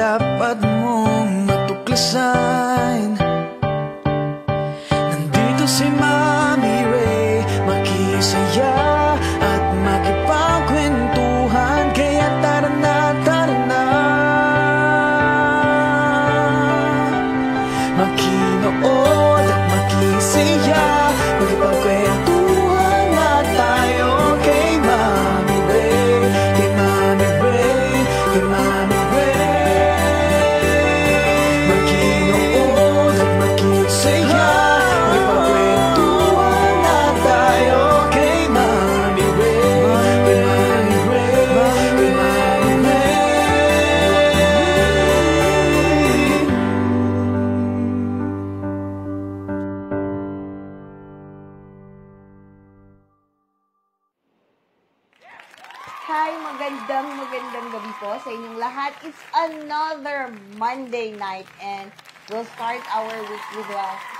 dapat mong matuklasan. Nandito si Mami Ray, makisaya at makipagkwentuhan. Kaya tara na, tara na, makinood at makisaya, makipagkwentuhan na tayo kay Mami Ray, kay Mami Ray, kay Mami Ray. Makinood at makisaya, makipagkwentuhan na tayo kay Mami Ray, kay Mami Ray, kay Mami Ray. Hi, magandang gabi po sa inyong lahat. It's another Monday night and we'll start our week with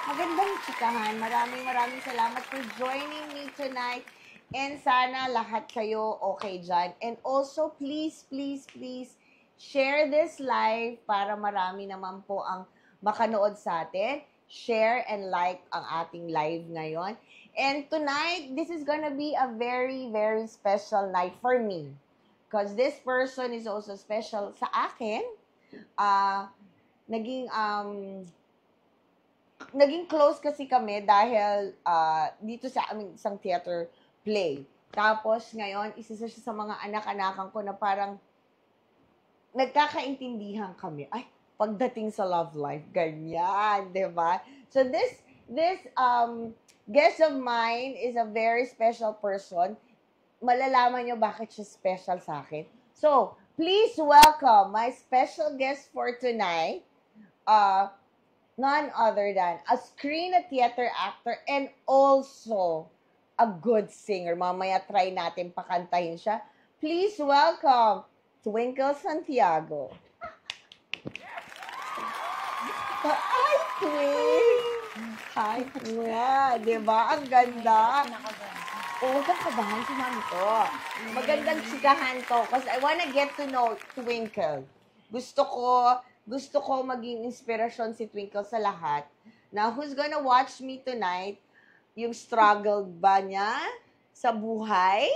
magandang chikahan. Maraming salamat for joining me tonight. And sana lahat kayo okay dyan. And also, please share this live para marami naman po ang makanood sa atin. Share and like ang ating live ngayon. And tonight, this is gonna be a very special night for me. Because this person is also special sa akin. Naging close kasi kami dahil dito sa aming isang theater play. Tapos ngayon, isa siya sa mga anak-anakan ko na parang nagkakaintindihan kami. Ay, pagdating sa love life, ganyan, diba? So this guest of mine is a very special person. Malalaman nyo bakit siya special sa akin. So, please welcome my special guest for tonight, none other than a screen and theater actor and also a good singer. Mamaya try natin pakantahin siya. Please welcome Twinkle Santiago. Hi, Twink! Hi, nga, diba? Ang ganda. Oo, kakabahan si mami ko. Magandang chikahan to because I wanna get to know Twinkle. Gusto ko maging inspirasyon si Twinkle sa lahat. Now, who's gonna watch me tonight? Yung struggle ba niya sa buhay?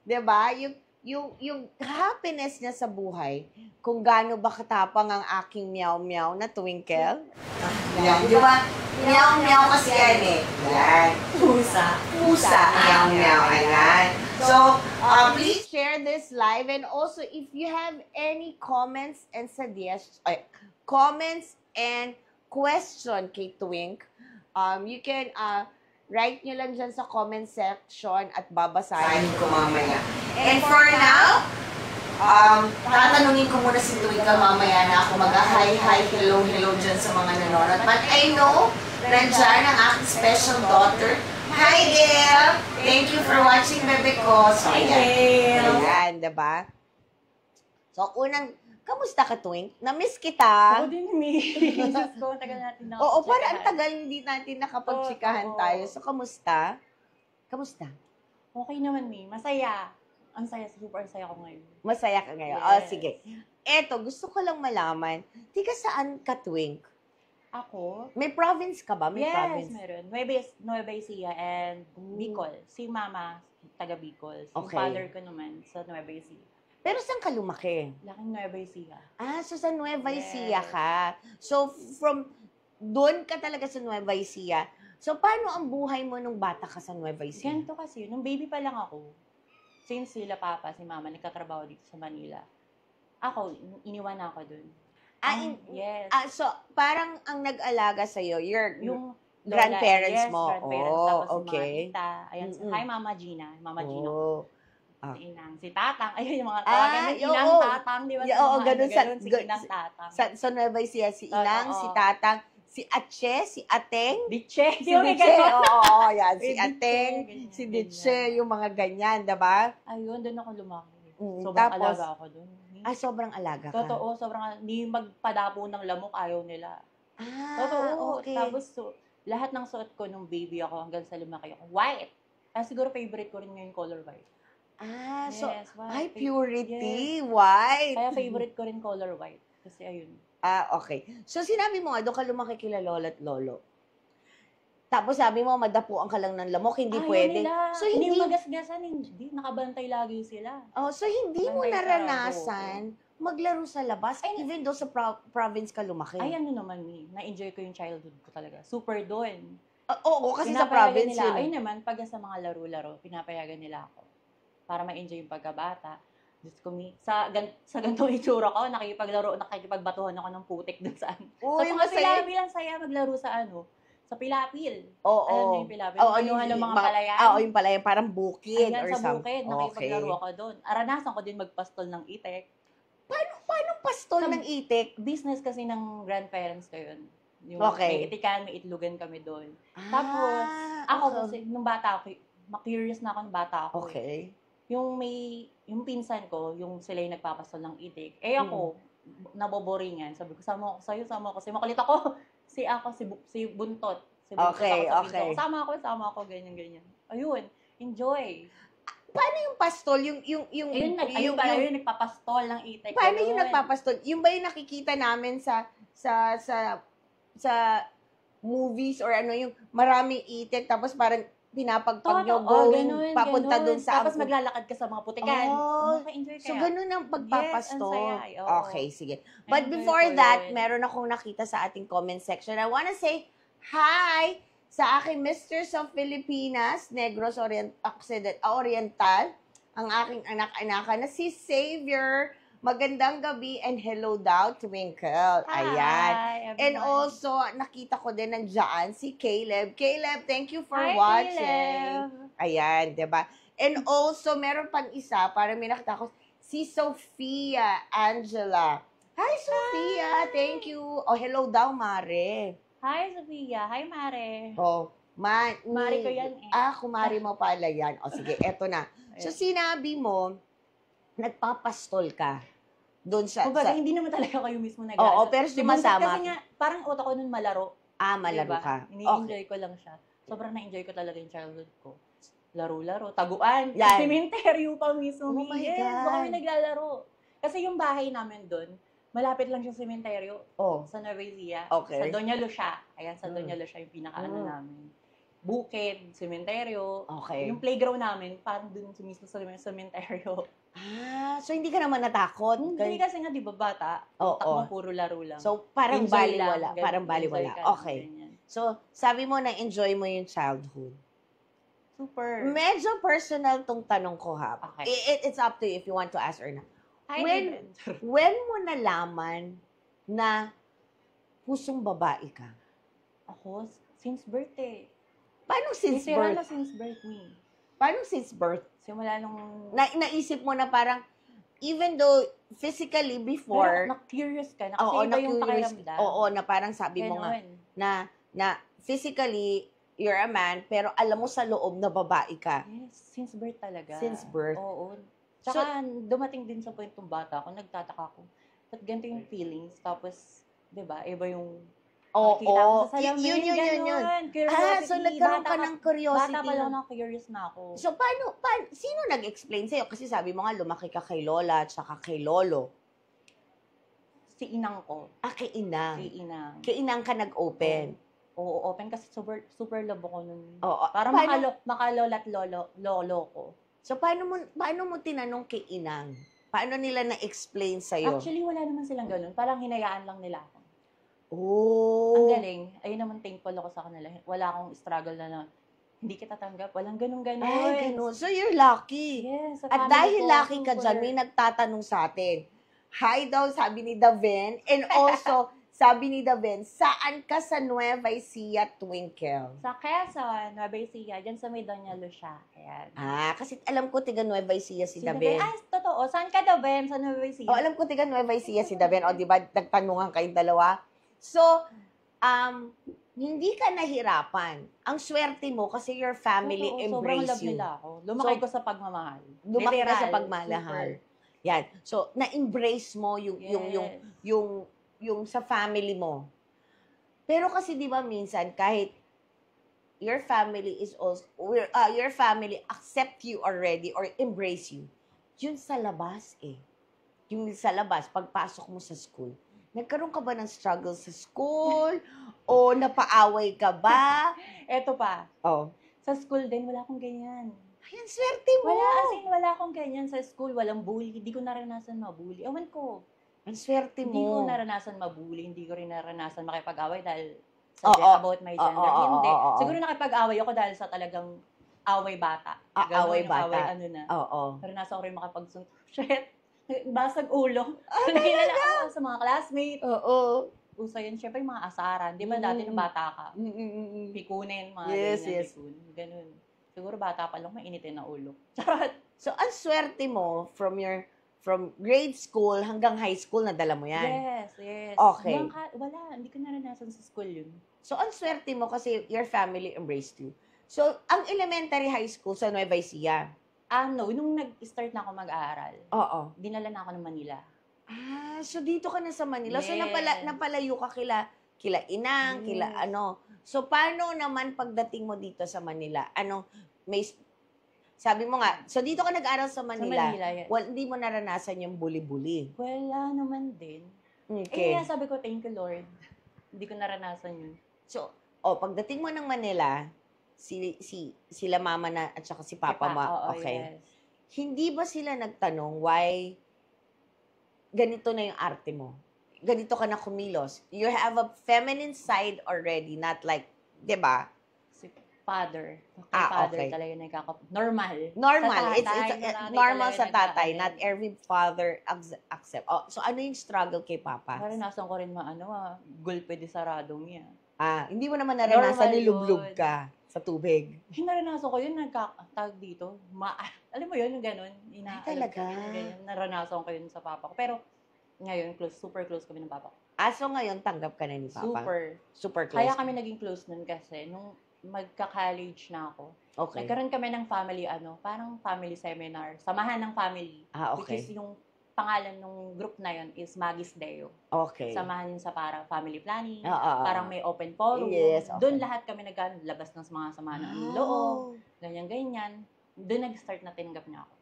Diba? Yung happiness niya sa buhay. Kung gaano ba katapang ang aking meow-meow na Twinkle. Yan, di ba? Meow-meow kasi yan eh. Yan. Pusa. Meow-meow. Ayan. So, please share this live. And also, if you have any comments and suggestions, comments and question kay Twink, you can write nyo lang dyan sa comment section at babasahin ko mamaya. And for now, tatanungin ko muna si Twinkle mamaya na ako mag-hi, hello dyan sa mga nanonood. But I know, nandyan ang aking special daughter. Hi, Gail! Thank you for watching, bebe ko. So, Hi, Gail! Ayan, diba? So, kamusta ka, Twink? Na-miss kita. Ako din, Miss. Diyos ko, tagal natin nakapagtsikahan. Oo, parang ang tagal hindi natin nakapagtsikahan tayo. So, kamusta? Kamusta? Okay naman, Mi. Masaya. Ang saya, super saya ko ngayon. Masaya ka ngayon? Yes. Oh, sige. Eto, gusto ko lang malaman, tiga saan ka, Twink? Ako? May province ka ba? May yes, province? meron. Nueva Ecija and Bicol. Si Mama, taga Bicol. Si Okay. father ko naman sa Nueva Ecija. Pero saan ka lumaki? Laking Nueva Ecija. Ah, so sa Nueva Ecija Yes. ka. So, from doon ka talaga sa Nueva Ecija. So, paano ang buhay mo nung bata ka sa Nueva Ecija? Ganito kasi, nung baby pa lang ako, since sila papa, si mama, nagkatrabaho dito sa Manila, ako, iniwan na ako dun. Yes. So, parang ang nag-alaga sa'yo, Yung grandparents yes, mo. grandparents. Oh, Tapos okay. si mga tita. Ayan, hi Mama Gina. Mama Gina. Oh. Si Inang. Si Tatang. Ayun yung mga tawagan ng Inang, oo. Tatang. Di ba? Oo, ganun. Si Inang, Tatang. Sa Nueva Ecija, si Inang, Oo. si Tatang, si Atche, si Ateng. Diche. Si Diche, oo, yan. Si Diche, Ateng, ganyan, si Diche, yung mga ganyan, diba? Ayun, doon ako lumaki. Sobrang Tapos, alaga ako doon. sobrang alaga ka. Totoo, sobrang, hindi magpadapo ng lamok, ayaw nila. Totoo. Okay. Tapos, lahat ng suot ko nung baby ako hanggang sa lumaki ako, white. Siguro favorite ko rin ngayon color white. So, Yes, white. ay, purity, Yes. white. Kaya favorite ko rin color white. Kasi ayun. Okay. So, sinabi mo nga, doon ka lumaki kila lola at lolo. Tapos sabi mo, madapuan ka lang ng lamok, hindi Ayaw pwede. nila. So, Hindi hindi, magasgasan, hindi. Nakabantay lagi sila. so hindi mo Bantay sa naranasan maglaro sa labas, even though sa province ka lumaki. Ay, ano naman na-enjoy ko yung childhood ko talaga. Super doon. Oo, kasi sa Pinapayagan province nila. yun. Ay naman, pag sa mga laro-laro, pinapayagan nila ako. Para ma-enjoy yung pagkabata. Diyos ko, sa ganitong itsura ko, nakikipagbatuhan ako ng putik dun sa ano. Uy, Sa mga pilapil, ang saya maglaro sa sa pilapil. Oo. Alam niyo yung pilapil? Oo, Yung ng mga palayan. Oo, yung palayan, parang bukid Ayan, or sa something. bukid, nakikipaglaro ako doon. Aranasan ko din magpastol ng itek. Paano pastol ng itik? Business kasi ng grandparents ko yun. Yung Okay. may itikan, may itlugan kami doon. Tapos, ako kasi, nung bata ako, curious na ako nung bata ako. Okay. Yung pinsan ko, yung sila yung nagpapastol ng itik. Eh ako, naboboringan. Sabi ko, sama ako sa'yo, sama ako. Kasi makulit ako. Si Buntot. Si Buntot Okay, ako sa okay. pinsan ko. Sama ako, ganyan. Ayun, enjoy. Paano yung pastol? Yung Nagpapastol ng itik. paano yung Ganun. nagpapastol? Yung ba yung nakikita namin sa movies or ano yung maraming itik tapos parang pinapagpag nyo going papunta dun sa Tapos maglalakad ka sa mga putikan. Oh, Maka-enjoy so kaya. ganun ang pagpapastol. Yes, ang saya. Oo. Okay, sige. But Enjoy before ko that, yun. meron akong nakita sa ating comment section. I wanna say hi sa aking Mistress of Filipinas, Negros Oriental, ang aking anak-anakan na si Xavier. Magandang gabi and hello daw, Twinkle. Ayan. Hi, And everyone. also, nakita ko din nandiyan si Caleb. Caleb, thank you for Hi, watching. Caleb. Ayan, 'di ba? And also, meron pang isa, parang may nakita ko, si Sophia Angela. Hi, Sophia. Thank you. Oh, hello daw, Mare. Hi, Sophia. Hi, Mare. Oh, Mare ko yan eh. kumari mo pala yan. O, sige, eto na. So, sinabi mo, nagpapastol ka doon sa... Kumbaga, hindi naman talaga kayo mismo nag Oo, pero Si Buntot sumasama. kasi nga, parang utak ko nun malaro. malaro Diba? ka. Okay. Ini-enjoy ko lang siya. Sobrang na-enjoy ko talaga yung childhood ko. Laro-laro, taguan, Yan. sementeryo pa mismo. Oh my yes, God. doon kami naglalaro. Kasi yung bahay namin doon, malapit lang siya sementeryo Oh, sa Nueva Ecija. Okay. Sa Doña Lucia. Ayan, sa Doña Lucia yung pinakaano namin. Bukid, sementeryo. okay. Yung playground namin, parang dun mismo sa sementeryo. So hindi ka naman natakot? Hindi kasi nga, di ba, bata? Oo. Takbo, puro laro lang. So, parang Enjoy baliwala. lang, Parang ganun, baliwala. enjoy ka lang, Okay. ganyan. So, sabi mo na enjoy mo yung childhood. Super. Medyo personal tong tanong ko, ha? Okay. It's up to you if you want to ask or not. Hi, When- David. When mo nalaman na pusong babae ka? Ako, since birthday. Paano since Literal birth? na since birth me. Paano since birth? Simula nung... Naisip mo na parang, even though physically before, na-curious ka. oo, Nakasiba yung na-curious, pakiramdam. oo, na parang sabi mo nga, Ganon. na physically, you're a man, pero alam mo sa loob na babae ka. Yes, since birth talaga. Since birth. Oo. Tsaka, dumating din sa point ng bata ako, nagtataka ko, ba't ganito yung feelings? Tapos, di ba, iba yung Oo. nakikita ko sa salamin. Yun. Curiosity. So nagkaroon ka ng curiosity. Bata pa lang na curious na ako. So, sino nag-explain sa'yo? Kasi sabi mo nga, lumaki ka kay lola at saka kay lolo. Si inang ko. Kay inang. Si inang. Kay inang ka nag-open. Oo, open kasi super love ako nun. Oo. Para Paano- makalola at lolo ko. So, paano mo tinanong kay inang? Paano nila na-explain sa'yo? Actually, wala naman silang ganun. Parang hinayaan lang nila ako. Oh. Ang galing. Ayun naman, thankful ako sa kanila. Wala akong struggle na hindi kita tanggap. Walang ganun-ganun. Ay, ganun. So, you're lucky. Yes. sa At family dahil ko, lucky ka super. dyan, may nagtatanong sa atin. Hi daw, sabi ni Daven. And also, sabi ni Daven, saan ka sa Nueva Ecija, Twinkle? Sa Quezon, Nueva Ecija, dyan sa may Doña Lucia. Ayan. Kasi alam ko tiga Nueva Ecija si Daven. Daven. Ay, totoo. Saan ka, Daven? Sa Nueva Ecija? Alam ko tiga Nueva Ecija si Daven. O, di ba, nagtanungan kayong dalawa? So, hindi ka nahirapan. Ang swerte mo kasi your family Totoo, sobrang embrace love you. nila ako. Lumaki ko sa pagmamahal. Lumaki ka Literal, sa pagmamahal. Yan. So, na-embrace mo yung sa family mo. Pero kasi 'di ba minsan kahit your family is also your family accept you already or embrace you. Yun sa labas eh. Yung sa labas pagpasok mo sa school, Nagkaroon ka ba ng struggle sa school? O napaaway ka ba? Eto pa, Oh. sa school din, wala akong ganyan. Ayan, swerte mo. Wala akong ganyan sa school, walang bully. Hindi ko naranasan mabully. Ewan ko, Ang swerte mo. hindi ko naranasan mabully, hindi ko rin naranasan makipag-away dahil Oo. about my gender. Oo. Hindi. Oo. Siguro nakipag-away ako dahil sa talagang away bata. Away Yung bata. Away ano na. Oo. Naranasan ko rin makipagsunto. Shit. Basag ulo. Nakilala ako sa mga classmates. Oo. Uso yun, syempre yung mga asaran. Di ba dati nung bata ka? Mm-mm. Pikunin, mga Yes, ganyan. yes. Ganun. Siguro bata pa lang, mainitin na ulo. Charot. So, ang swerte mo from grade school hanggang high school, nadala mo yan. Yes. Okay. Wala, hindi ko naranasan sa school yun. So, ang swerte mo kasi your family embraced you. So, ang elementary high school sa Nueva Ecija. Nung nag-start na ako mag-aaral, Oo. dinala na ako ng Manila. So dito ka na sa Manila. So Yes. napalayo ka kila Inang, kila Yes. ano. So paano naman pagdating mo dito sa Manila? Sabi mo nga, so dito ka nag-aral sa Manila. Sa Manila, yes. Hindi mo naranasan yung bully-bully. Wala naman din. Okay. Kaya sabi ko, thank you Lord. Hindi ko naranasan yun. So, pagdating mo ng Manila, sila mama na at saka si papa mo. Oo, Okay. yes. Hindi ba sila nagtanong why ganito na yung arte mo? Ganito ka na kumilos. You have a feminine side already, not like, 'di ba? Si father. Okay. Talaga normal. Normal. Sa tatay, It's sa tatay normal talaga sa tatay. nagkakaroon. Not every father accept. So ano yung struggle kay papa? Naranasan ko rin gulpe de saradong yan. Hindi mo naman naranasan Normal nilublog yun. ka sa tubig. Naranasan ko yun, tawag dito. Alam mo yun, yung gano'n. Talaga? Ganyan, naranasan ko yun sa papa ko. Pero ngayon, super close kami ng papa ko. So ngayon, tanggap ka na ni papa? Super close. Kaya kami naging close nun kasi nung magka-college na ako. Okay. Nagkaroon kami ng family, parang family seminar. Samahan ng family. Okay. Which is yung pangalan ng group na yun is Magis Deo. Okay. Samahan yun sa para family planning. Oo. Parang may open forum. Yes, okay. Doon lahat kami naglabas ng mga samahan ng loob. Ganyan-ganyan. Doon nag-start na tinanggap niya ako.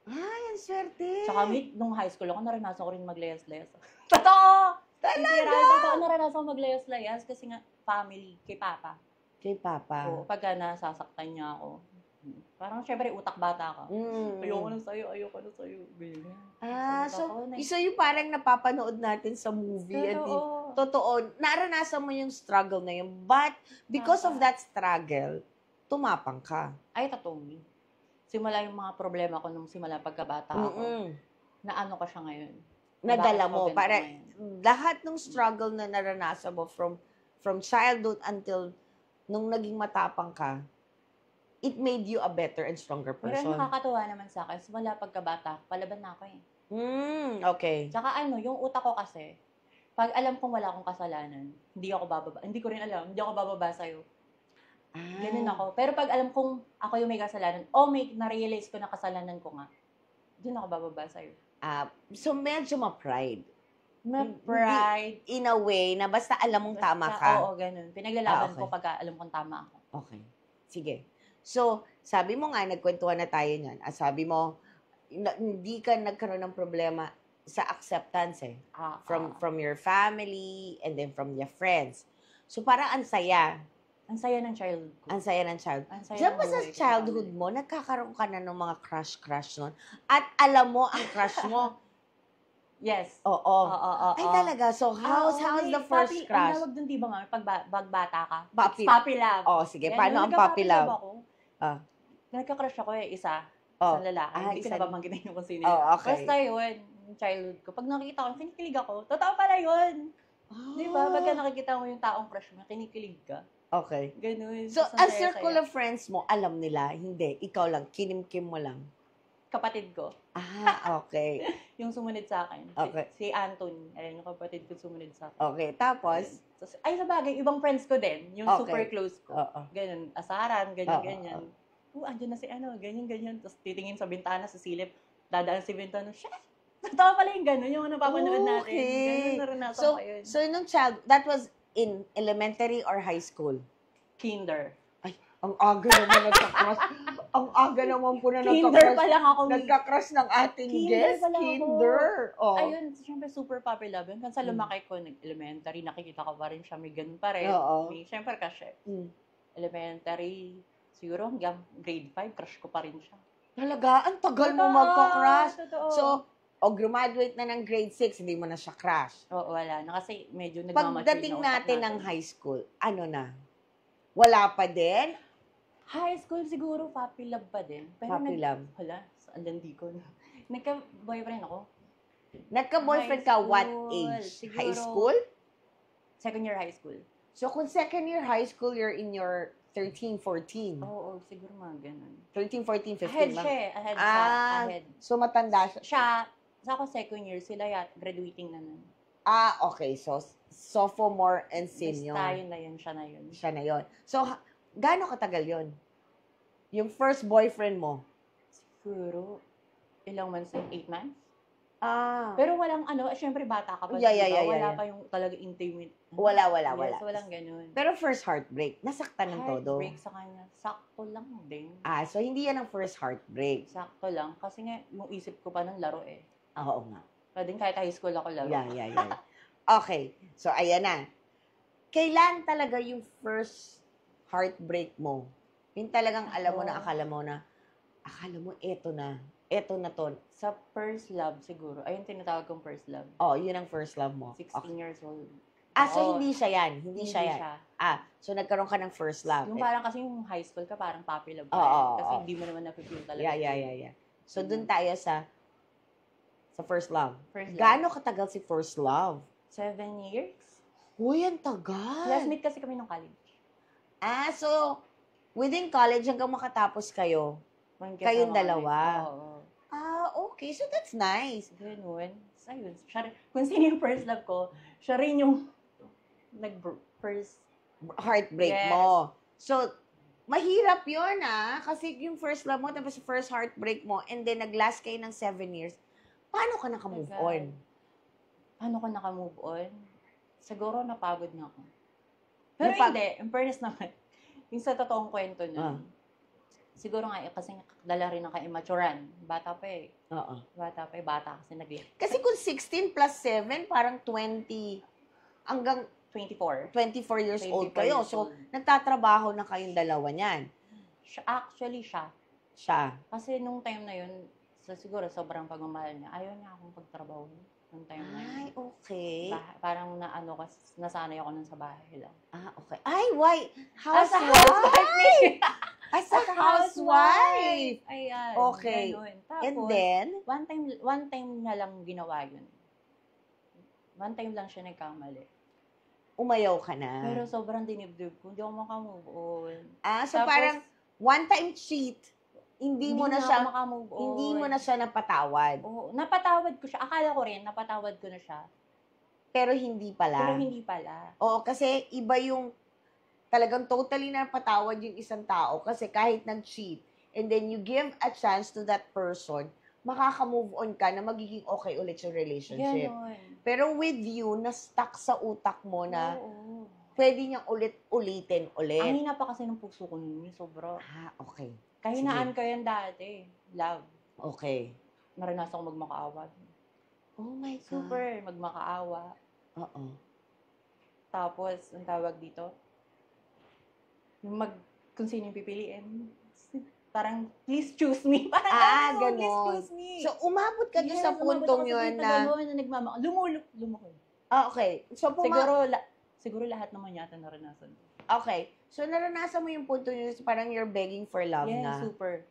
Ang swerte. Tsaka nung high school ako, naranasan ko rin maglayas-layas. Totoo! Talaga? Totoo, naranasan ko maglayas-layas kasi nga family, kay papa. Kay papa. So, pagka nasasaktan niya ako, parang syempre utak bata ka. Ayoko na sa'yo. Ganyan. So yung parang napapanood natin sa movie. Totoo. Naranasan mo yung struggle na yun. But, because of that struggle, tumapang ka. Ay, totoo. Simula yung mga problema ko nung simula pagkabata ako. Na ano ka siya ngayon? Nadala Bakit mo. ako ganito Para, ngayon? lahat ng struggle na naranasan mo from childhood until nung naging matapang ka, it made you a better and stronger Pero person. nakakatuwa naman sa akin, simula pagkabata, palaban na ako eh. Okay. Tsaka yung utak ko kasi, pag alam kong wala akong kasalanan, hindi ako bababa. Hindi ko rin alam, hindi ako bababa sa'yo. Ganun ako. Pero pag alam kong ako yung may kasalanan, na-realize ko na kasalanan ko nga, doon ako bababa sa'yo. So, medyo ma-pride. Pride. In a way, na basta alam mong tama ka. Oo, ganun. Pinaglalaban Okay. ko pagka alam kong tama ako. Okay. Sige. So, sabi mo nga, nagkwentuhan na tayo niyan. Sabi mo, hindi ka nagkaroon ng problema sa acceptance from your family and then from your friends. So, parang ang saya. Ang saya ng childhood ko. Ang saya ng child. Ang saya Diyan ng ba sa buhay ko, childhood family. mo, nagkakaroon ka na ng mga crush nun? At alam mo, ang crush mo, Yes. oo. Oo. Ay, talaga. So, how's the first Ang crush? tawag dun, di ba nga, pag bata ka? Puppy. It's puppy love. Sige. Yan, Paano nung ang puppy love? Ako, Ah. nagka-crush ako isa. Oh. Isang lalaki. Hindi ko isa- nababanggitin yung kung sino. Okay. Basta yun, yung childhood ko. Pag nakita ko, kinikilig ako. Totoo pala yun. Di ba? Pagka nakikita mo yung taong crush mo, kinikilig ka. Okay. Ganun. So, Ang a saya-saya. circle of friends mo, alam nila, hindi. Ikaw lang, kinimkim mo lang. Kapatid ko. Okay. Yung sumunod sa akin. Okay. Si Anthony. Ayun, yung kapatid ko sumunod sa akin. Okay. Tapos, Ay, sa bagay, ibang friends ko din. Yung Okay. super close ko. oo. Ganun, asaran, ganyan, Oo, ganyan. Andyan na si ganyan. Tapos titingin sa bintana, sa silip, dadaan si bintana, shit! Totoo pala yung gano'n, yung napapanood natin. Okay. Ganun, naranasan So, ko yun. so nung that was in elementary or high school? Kinder. Ang aga naman nagka-crush. Ang aga naman po na Kinder pa lang ako. nagka-crush ng ating Kinder guest. pa lang ako. Kinder. Oh. Ayun, syempre super puppy love yun. Kasi sa lumaki ko, nag-elementary, nakikita ko pa rin siya, may ganun pa rin. Oo. May, syempre kasi, Mm. elementary, siguro hanggang grade 5, crush ko pa rin siya. Talaga, ang tagal mo Totoo, magka-crush. totoo. So, graduate na ng grade 6, hindi mo na siya crush. Oo, wala na. Kasi medyo nagmamature Pagdating na utak natin ng high school, ano na? Wala pa din? High school siguro, puppy love pa din. Pero Puppy love. Hala, ang landi ko na. Nagka-boyfriend ako. Nagka-boyfriend High ka what school, age? siguro. High school? Second year high school. So, kung second year high school, you're in your 13, 14. Oo, siguro mga ganun. 13, 14, 15 Ahead ba? siya eh. Ahead siya. Ahead. So, matanda siya. Siya, sa ako second year, sila graduating na nun. Okay. So, sophomore and senior. Basta yun na yun, siya na yun. Siya na yon. So, gaano katagal yon? Yung first boyfriend mo? Siguro, ilang months yun? 8 months? Ah. Pero walang syempre bata ka pa. Yeah, diba? yeah, Wala yeah. pa yung talaga intimate. Wala. Yes, walang ganun. Pero first heartbreak, nasaktan ng todo. Heartbreak sa kanya, sakto lang din. So hindi yan ang first heartbreak. Sakto lang. Kasi nga, yung isip ko pa ng laro eh. Oo nga. Pwedeng kahit high school ako laro. Yeah. Okay. So, ayan na. Kailan talaga yung first heartbreak mo? Yung talagang alam mo na, akala mo, eto na to. Sa first love siguro. Ayun tinatawag kong first love. Yun ang first love mo. 16 Okay. years old. So Oo. hindi siya yan. Hindi siya yan. So nagkaroon ka ng first love. Yung parang kasi yung high school ka, parang puppy love ka. Oo, Kasi oo. hindi mo naman na-feel talaga. Yeah. So dun tayo sa first love. First love. Gaano katagal si first love? 7 years? Uy, ang tagal. Classmate kasi kami nung college. So within college hanggang makatapos kayo. Kayong dalawa. Oo. Okay. So that's nice. Ganun. Ayun. Siya rin, kung sino yung first love ko, siya rin yung nag-first. Heartbreak Yes. mo. So, mahirap yun kasi yung first love mo, tapos first heartbreak mo, and then nag-last kayo ng 7 years, paano ka naka-move Tagal. on? Paano ko naka-move on? Siguro napagod na ako. Pero Napag- hindi. In fairness naman. Yung sa totoong kwento nun. Siguro nga, kasi dala rin ng ka-immaturan. Bata pa eh. Oo. Bata kasi Kasi kung 16 plus 7, parang 20, hanggang 24. 24 years old 24 kayo. years So, old. nagtatrabaho na kayong dalawa niyan. Actually, siya. Siya. Kasi nung time na yun, siguro sobrang pagmamahal niya, ayaw niya akong pagtrabaho nung time na yun. Ay, okay. Parang nasanay ako nun sa bahay lang. Okay. Ay, why? As a Housewife? housewife! As a housewife! Ayan. Okay. Ganun. Tapos, And then? one time niya lang ginawa yun. One time lang siya nagkamali. Umayaw ka na. Pero sobrang dinibdib ko. Hindi ako makamove on. So Tapos, parang one-time cheat, hindi mo na siya ako makamove on. hindi mo na siya napatawad. Oo, napatawad ko siya. Akala ko rin, napatawad ko na siya. Pero hindi pala. Pero hindi pala. Oo, kasi iba yung talagang totally napatawad yung isang tao kasi kahit nag-cheat and then you give a chance to that person, makaka-move on ka na magiging okay ulit yung relationship. Ganon. Pero with you, na-stuck sa utak mo na Oo. pwede niyang ulitin ulit. Ang hina pa kasi ng puso ko nun, sobra. Okay. Kahinaan ko yan dati. Love. Okay. Naranasan ko magmakaawa. Oh my God. Super magmakaawa. Oo. Tapos, ang tawag dito, yung kung sino yung pipiliin. Parang, please choose me. Parang, ganon. please choose me. So, umabot ka doon sa puntong yun na... Lumulok. Okay. So, Siguro lahat naman yata naranasan. Okay. So, naranasan mo yung punto yun, parang you're begging for love Yes, na. super.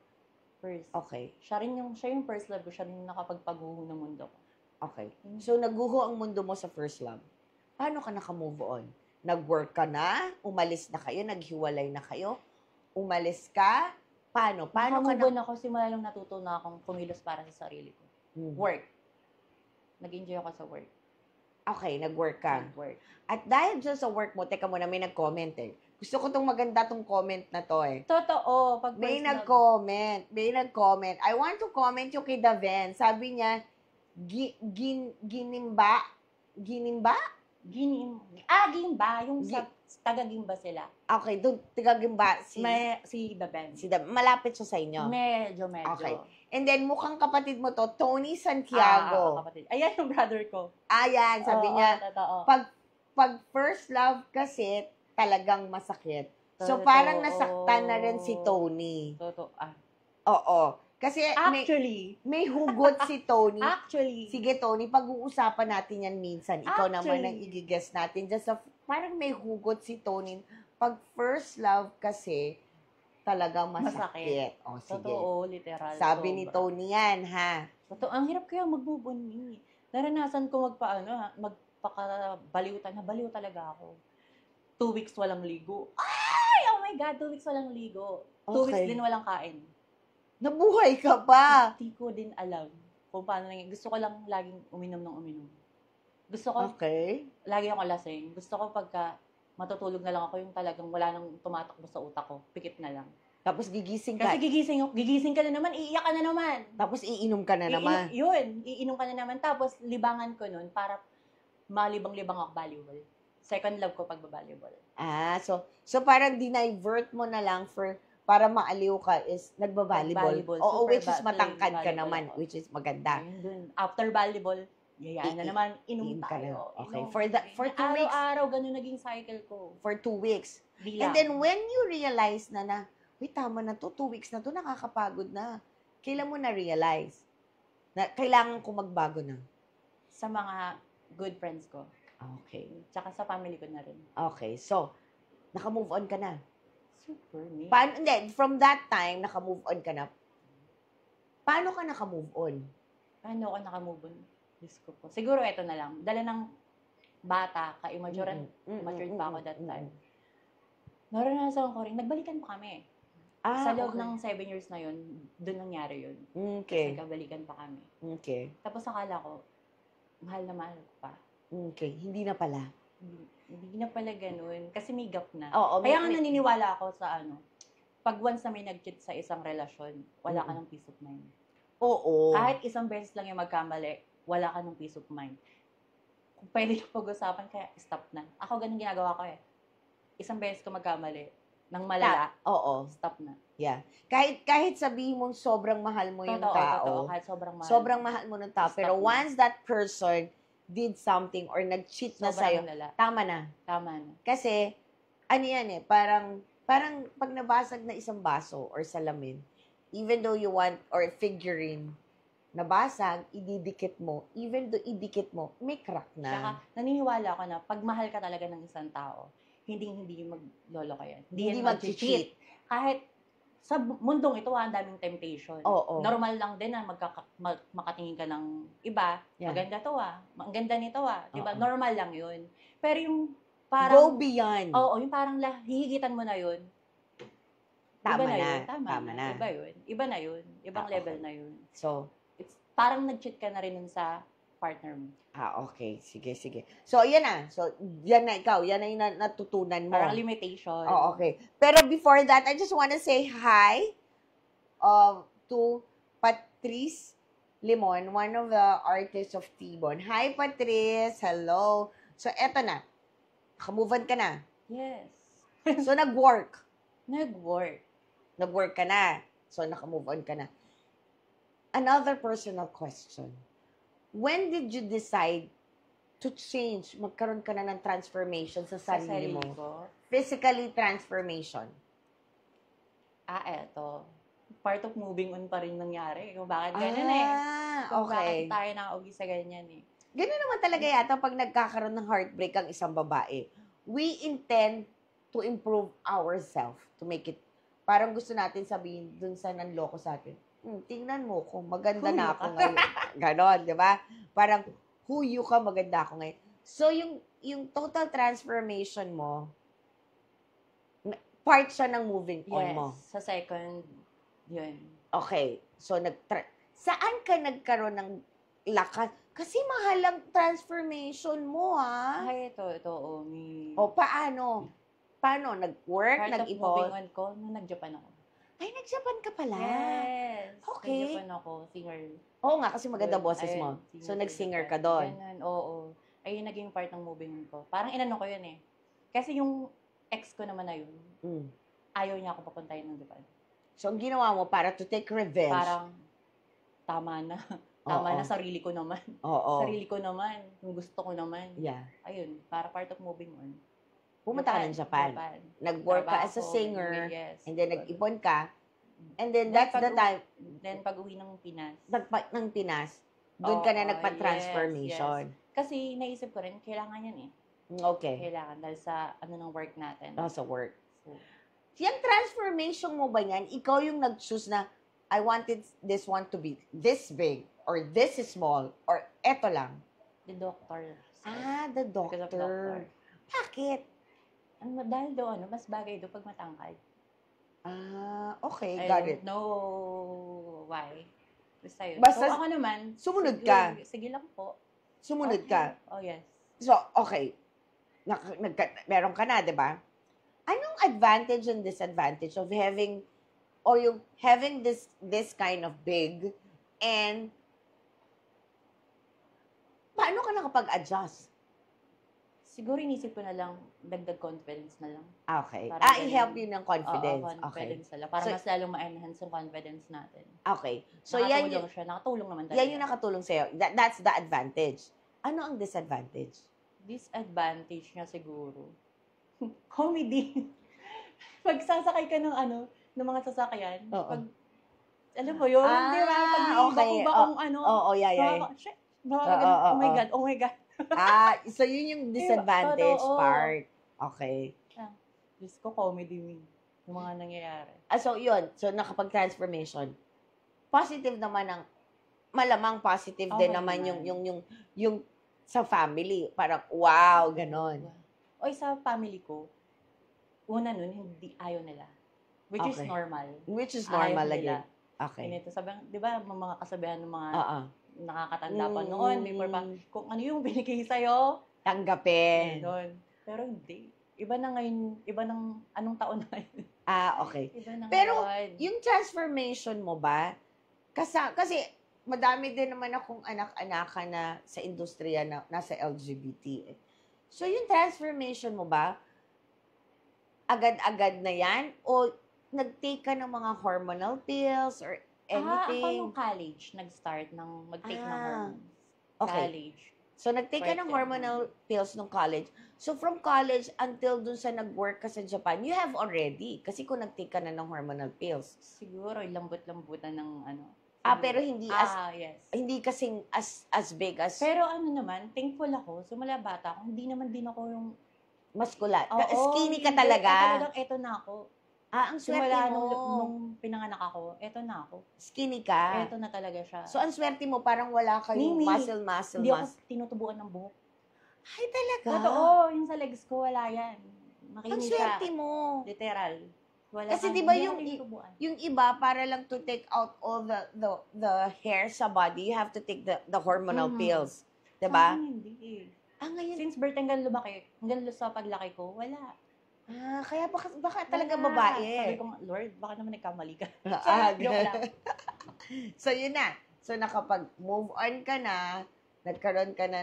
First. Okay. Siya yung first love ko. Siya rin yung nakapagpaguho ng mundo ko. Okay. So, naguho ang mundo mo sa first love. Paano ka naka-move on? Nag-work ka na? Umalis na kayo? Naghiwalay na kayo? Umalis ka? Paano? Paano ka Nakamove on ako, simula lang natuto na akong kumilos para sa sarili ko. Hmm. Work. Nag-enjoy ako sa work. Okay, nag-work ka. Work. At dahil dyan sa work mo, teka muna, may nag-comment eh. Gusto ko tong maganda tong comment na to eh. Totoo. Pag May first love- nag-comment. May nag-comment. I want to comment yung kay Daven. Sabi niya, ginimba? Gimba. Yung sa taga-Gimba sila. Okay, doon, tigagimba Si The Ben. malapit siya sa inyo. Medyo. Okay. And then, mukhang kapatid mo to, Tony Oo, Santiago. kapatid. Ayan yung brother ko. Ayan, sabi Oo, niya, totoo. pag first love kasi, talagang masakit. So, Totoo. parang nasaktan na rin si Tony. Totoo. Oo. Kasi may hugot si Tony. Actually. Sige, Tony, pag-uusapan natin yan minsan. Ikaw naman ang Actually. i-guess natin. Just parang may hugot si Tony. Pag first love kasi, talagang masakit. O, sige. Totoo, literal. Sabi ni sobra. Tony yan, ha? Totoo, ang hirap kaya mag-move on eh. Naranasan ko magpakabaliw nabaliw talaga ako. 2 weeks walang ligo. Ay! Oh my God, 2 weeks walang ligo. 2 weeks Okay. din walang kain. Nabuhay ka pa. Hindi ko din alam kung paano nangyayari. Gusto ko lang laging uminom ng uminom. Gusto ko, Okay. lagi ako lasing. Gusto ko pagka matutulog na lang ako yung talagang wala nang tumatakbo sa utak ko. Pikit na lang. Tapos gigising ka. Kasi gigising ka na naman, iiyak ka na naman. Tapos iinom ka na naman. Iinom ka na naman. Tapos libangan ko nun para malibang-libang ako volleyball. Second love ko pagba-volleyball. So parang dinivert mo na lang para maaliw ka is nagba-volleyball. Volleyball. Oo, Super which is matangkad ka volleyball naman, ako. which is maganda. Ayun dun. After volleyball, yayaan na naman, inom inom ka na. tayo. Okay. Inom. For 2 weeks. Araw-araw, ganun naging cycle ko. For 2 weeks. Di And lang. then when you realize wait, tama na to, 2 weeks na to, nakakapagod na. Kailan mo na-realize na kailangan ko magbago na? Sa mga good friends ko. Okay. Tsaka sa family ko na rin. Okay. So, naka-move on ka na. Super me. Hindi, from that time, naka-move on ka na. Paano ka naka-move on? Paano ako nakamove on? Diyos ko po. Siguro ito na lang. Dala ng bata, ka-immature matured pa ako that time. Naranasan ko rin, nagbalikan pa kami. Sa loob okay. ng 7 years na yun, doon nangyari yun. Okay. Nagkabalikan pa kami. Okay. Tapos akala ko, mahal na mahal ko pa. Okay. Hindi na pala. Hindi na pala ganun. Kasi may gap na. Oo, Kaya nga naniniwala ako sa pag once na may nag-cheat sa isang relasyon, wala ka ng peace of mind. Oo. Kahit isang beses lang yung magkamali, wala ka ng peace of mind. Kung pwede yung pag-usapan, kaya stop na. Ako ganun ginagawa ko eh. Isang beses ko magkamali, nang malala, Oo. stop na. Yeah. Kahit sabihin mong sobrang mahal mo yung tao. Kahit sobrang mahal. Sobrang mahal mo ng tao. Stop Pero na. once that person did something or nag-cheat na sa'yo, Sobrang lala. tama na. Tama na. Kasi, ano yan eh, parang pag nabasag na isang baso or salamin, even though you want, or figurine, nabasag, ididikit mo, even though idikit mo, may crack na. Saka, naniniwala ko na pag mahal ka talaga ng isang tao, hindi maglolo ka yan. Hindi yan mag-cheat. Kahit sa mundong ito, ang daming temptation. Oo. Normal lang din na makatingin ka ng iba. Yeah. Maganda to ang ganda nito Diba? Oo. Normal lang yun. Pero yung parang... Go beyond. Oo, yung parang hihigitan mo na yun. Tama iba na. yun. Tama na. Iba yun. Iba na yun. Ibang Okay. level na yun. So, It's parang nag-cheat ka na rin nun sa partner mo. okay. Sige. So, yan na. So, yan na ikaw. Yan na yung natutunan mo. Parang limitation. Okay. Pero before that, I just want to say hi to Patrice Limon, one of the artists of T-Bon. Hi, Patrice. Hello. So, eto na. Naka-move on ka na. Yes. So, nag-work. Nag-work. Nag-work ka na. So, naka-move on ka na. Another personal question. When did you decide to change, magkaroon ka na ng transformation sa sarili mo? ko. Physically transformation. Eto. Part of moving on pa rin nangyari. Kung bakit ganun Kung Okay. bakit tayo nakauwi sa ganyan eh. Ganun naman talaga yata pag nagkakaroon ng heartbreak ang isang babae. We intend to improve ourselves, to make it, parang gusto natin sabihin dun sa nanloko sa atin, tingnan mo kung maganda na ako ngayon. Ganon, di ba? Parang, huyo ka, maganda ako ngayon. So, yung total transformation mo, part siya ng moving on mo. Sa second, yun. Okay. So, saan ka nagkaroon ng lakas? Kasi mahal ang transformation mo, ha? Ay, ito, O, paano? Paano? Nag-work? Part of Nag-ipon? moving on ko, nung nag-Japan ako. Ay, nag-Japan ka pala. Yes. Okay. Nag-Japan ako, singer. Oo nga, kasi maganda Doon, boses ayun, mo. singer So, sa nag-singer Japan. ka doon. Ganun, oo. ay yung naging part ng moving on ko. Parang inano ko yun eh. Kasi yung ex ko naman na yun, Mm. ayaw niya ako papuntahin ng Japan. So, ang ginawa mo para to take revenge. Parang, tama na. Tama Oo. na, sarili ko naman. Oo. Sarili ko naman. Yung gusto ko naman. Yeah. Ayun, para part of moving on. Pumunta ka ng Japan. Nag-work ka as a Trabaho, singer. yes. And then, nag-ipon ka. And then, Then, that's the time, Then, pag uwi ng Pinas. ng Pinas, doon ka na Oo, nagpa-transformation. Kasi naisip ko rin, kailangan yan eh. Okay. Kailangan dahil sa ng work natin. Sa work. So, Yung transformation mo ba yan, ikaw yung nag-choose na, I wanted this one to be this big, or this is small, or eto lang. the doctor. The Because of doctor. doctor. Bakit? Dahil doon, mas bagay doon pag matangkad. Okay, I got don't it. know why. Basta yun. Basta, so, ako naman, sumunod ka. Sige lang po. Sumunod Okay. ka. Oh, yes. So, okay. Meron ka na, di ba? Anong advantage and disadvantage of having, or yung having this kind of big, and paano ka nakapag-adjust? Siguro inisip ko na lang, dagdag confidence na lang. Okay. Parang ganun. I-help you ng confidence. Oo, confidence na lang. Para So, mas lalong ma-enhance yung confidence natin. Okay. So, yan Nakatulong siya. Nakatulong naman talaga. yan yung nakatulong sa'yo. That's the advantage. Ano ang disadvantage? Disadvantage niya siguro. Comedy. Pag sasakay ka ng mga sasakyan, Oo. pag, alam mo yun, di ba? Pag may okay. bakong Oo, yeah. shit, Oo, oh my God, oh my God. So yun yung disadvantage Totoo. part. Okay. Diyos ko, comedy yung mga nangyayari. So yun. So nakapag-transformation. Positive naman ang, malamang positive din Okay naman naman. yung sa family. Parang, wow, ganon. Oy, sa family ko, una nun, hindi ayaw nila. Which is Okay. normal. Which is Ayaw normal nila. again. Okay. Ganito, sabi, di ba, mga kasabihan ng mga Oo. nakakatanda pa noon, before pa, kung ano yung binigay sa'yo, Tanggapin. doon. Pero hindi. Iba na ngayon, iba ng anong taon na ngayon. Okay. Iba na Pero, ngayon. yung transformation mo ba, kasi madami din naman akong anak-anaka na sa industriya na nasa LGBT. So, yung transformation mo ba, agad-agad na yan? O nag-take ka ng mga hormonal pills or Ako anything? nung college, nag-start ng mag-take ng hormones. Okay. College. So, nag-take ka ng Right, hormonal pills nung college. So, from college until dun sa nag-work ka sa Japan, you have already. Kasi kung nag-take ka na ng hormonal pills. Siguro, lambot-lambutan ng Pero hindi yes. hindi kasing as big as Pero naman, thankful ako. Simula bata ako, hindi naman din ako yung... muscular. Oo, Skinny ka hindi. talaga. Talagang eto na ako. Ang swerte Simula mo. nung pinanganak ako, eto na ako. Skinny ka. Eto na talaga siya. So, ang swerte mo, parang wala kayong Mimi, muscle. Hindi ako tinutubuan ng buhok. Ay, talaga? Totoo, yung sa legs ko, wala yan. Ang Makinis siya. swerte mo. Literal. Wala Kasi kang- di ba hindi yung- ako tinutubuan. Yung iba, para lang to take out all the hair sa body, you have to take the hormonal Mhm. pills. Sa Diba? akin, hindi eh. Ngayon. Since birth hanggang lumaki, hanggang sa paglaki ko, wala. Kaya baka talaga Wala. babae. Sabi ko, Lord, baka naman nagkamali ka. Joke lang. So, yun na. So, nakapag-move on ka na, nagkaroon ka na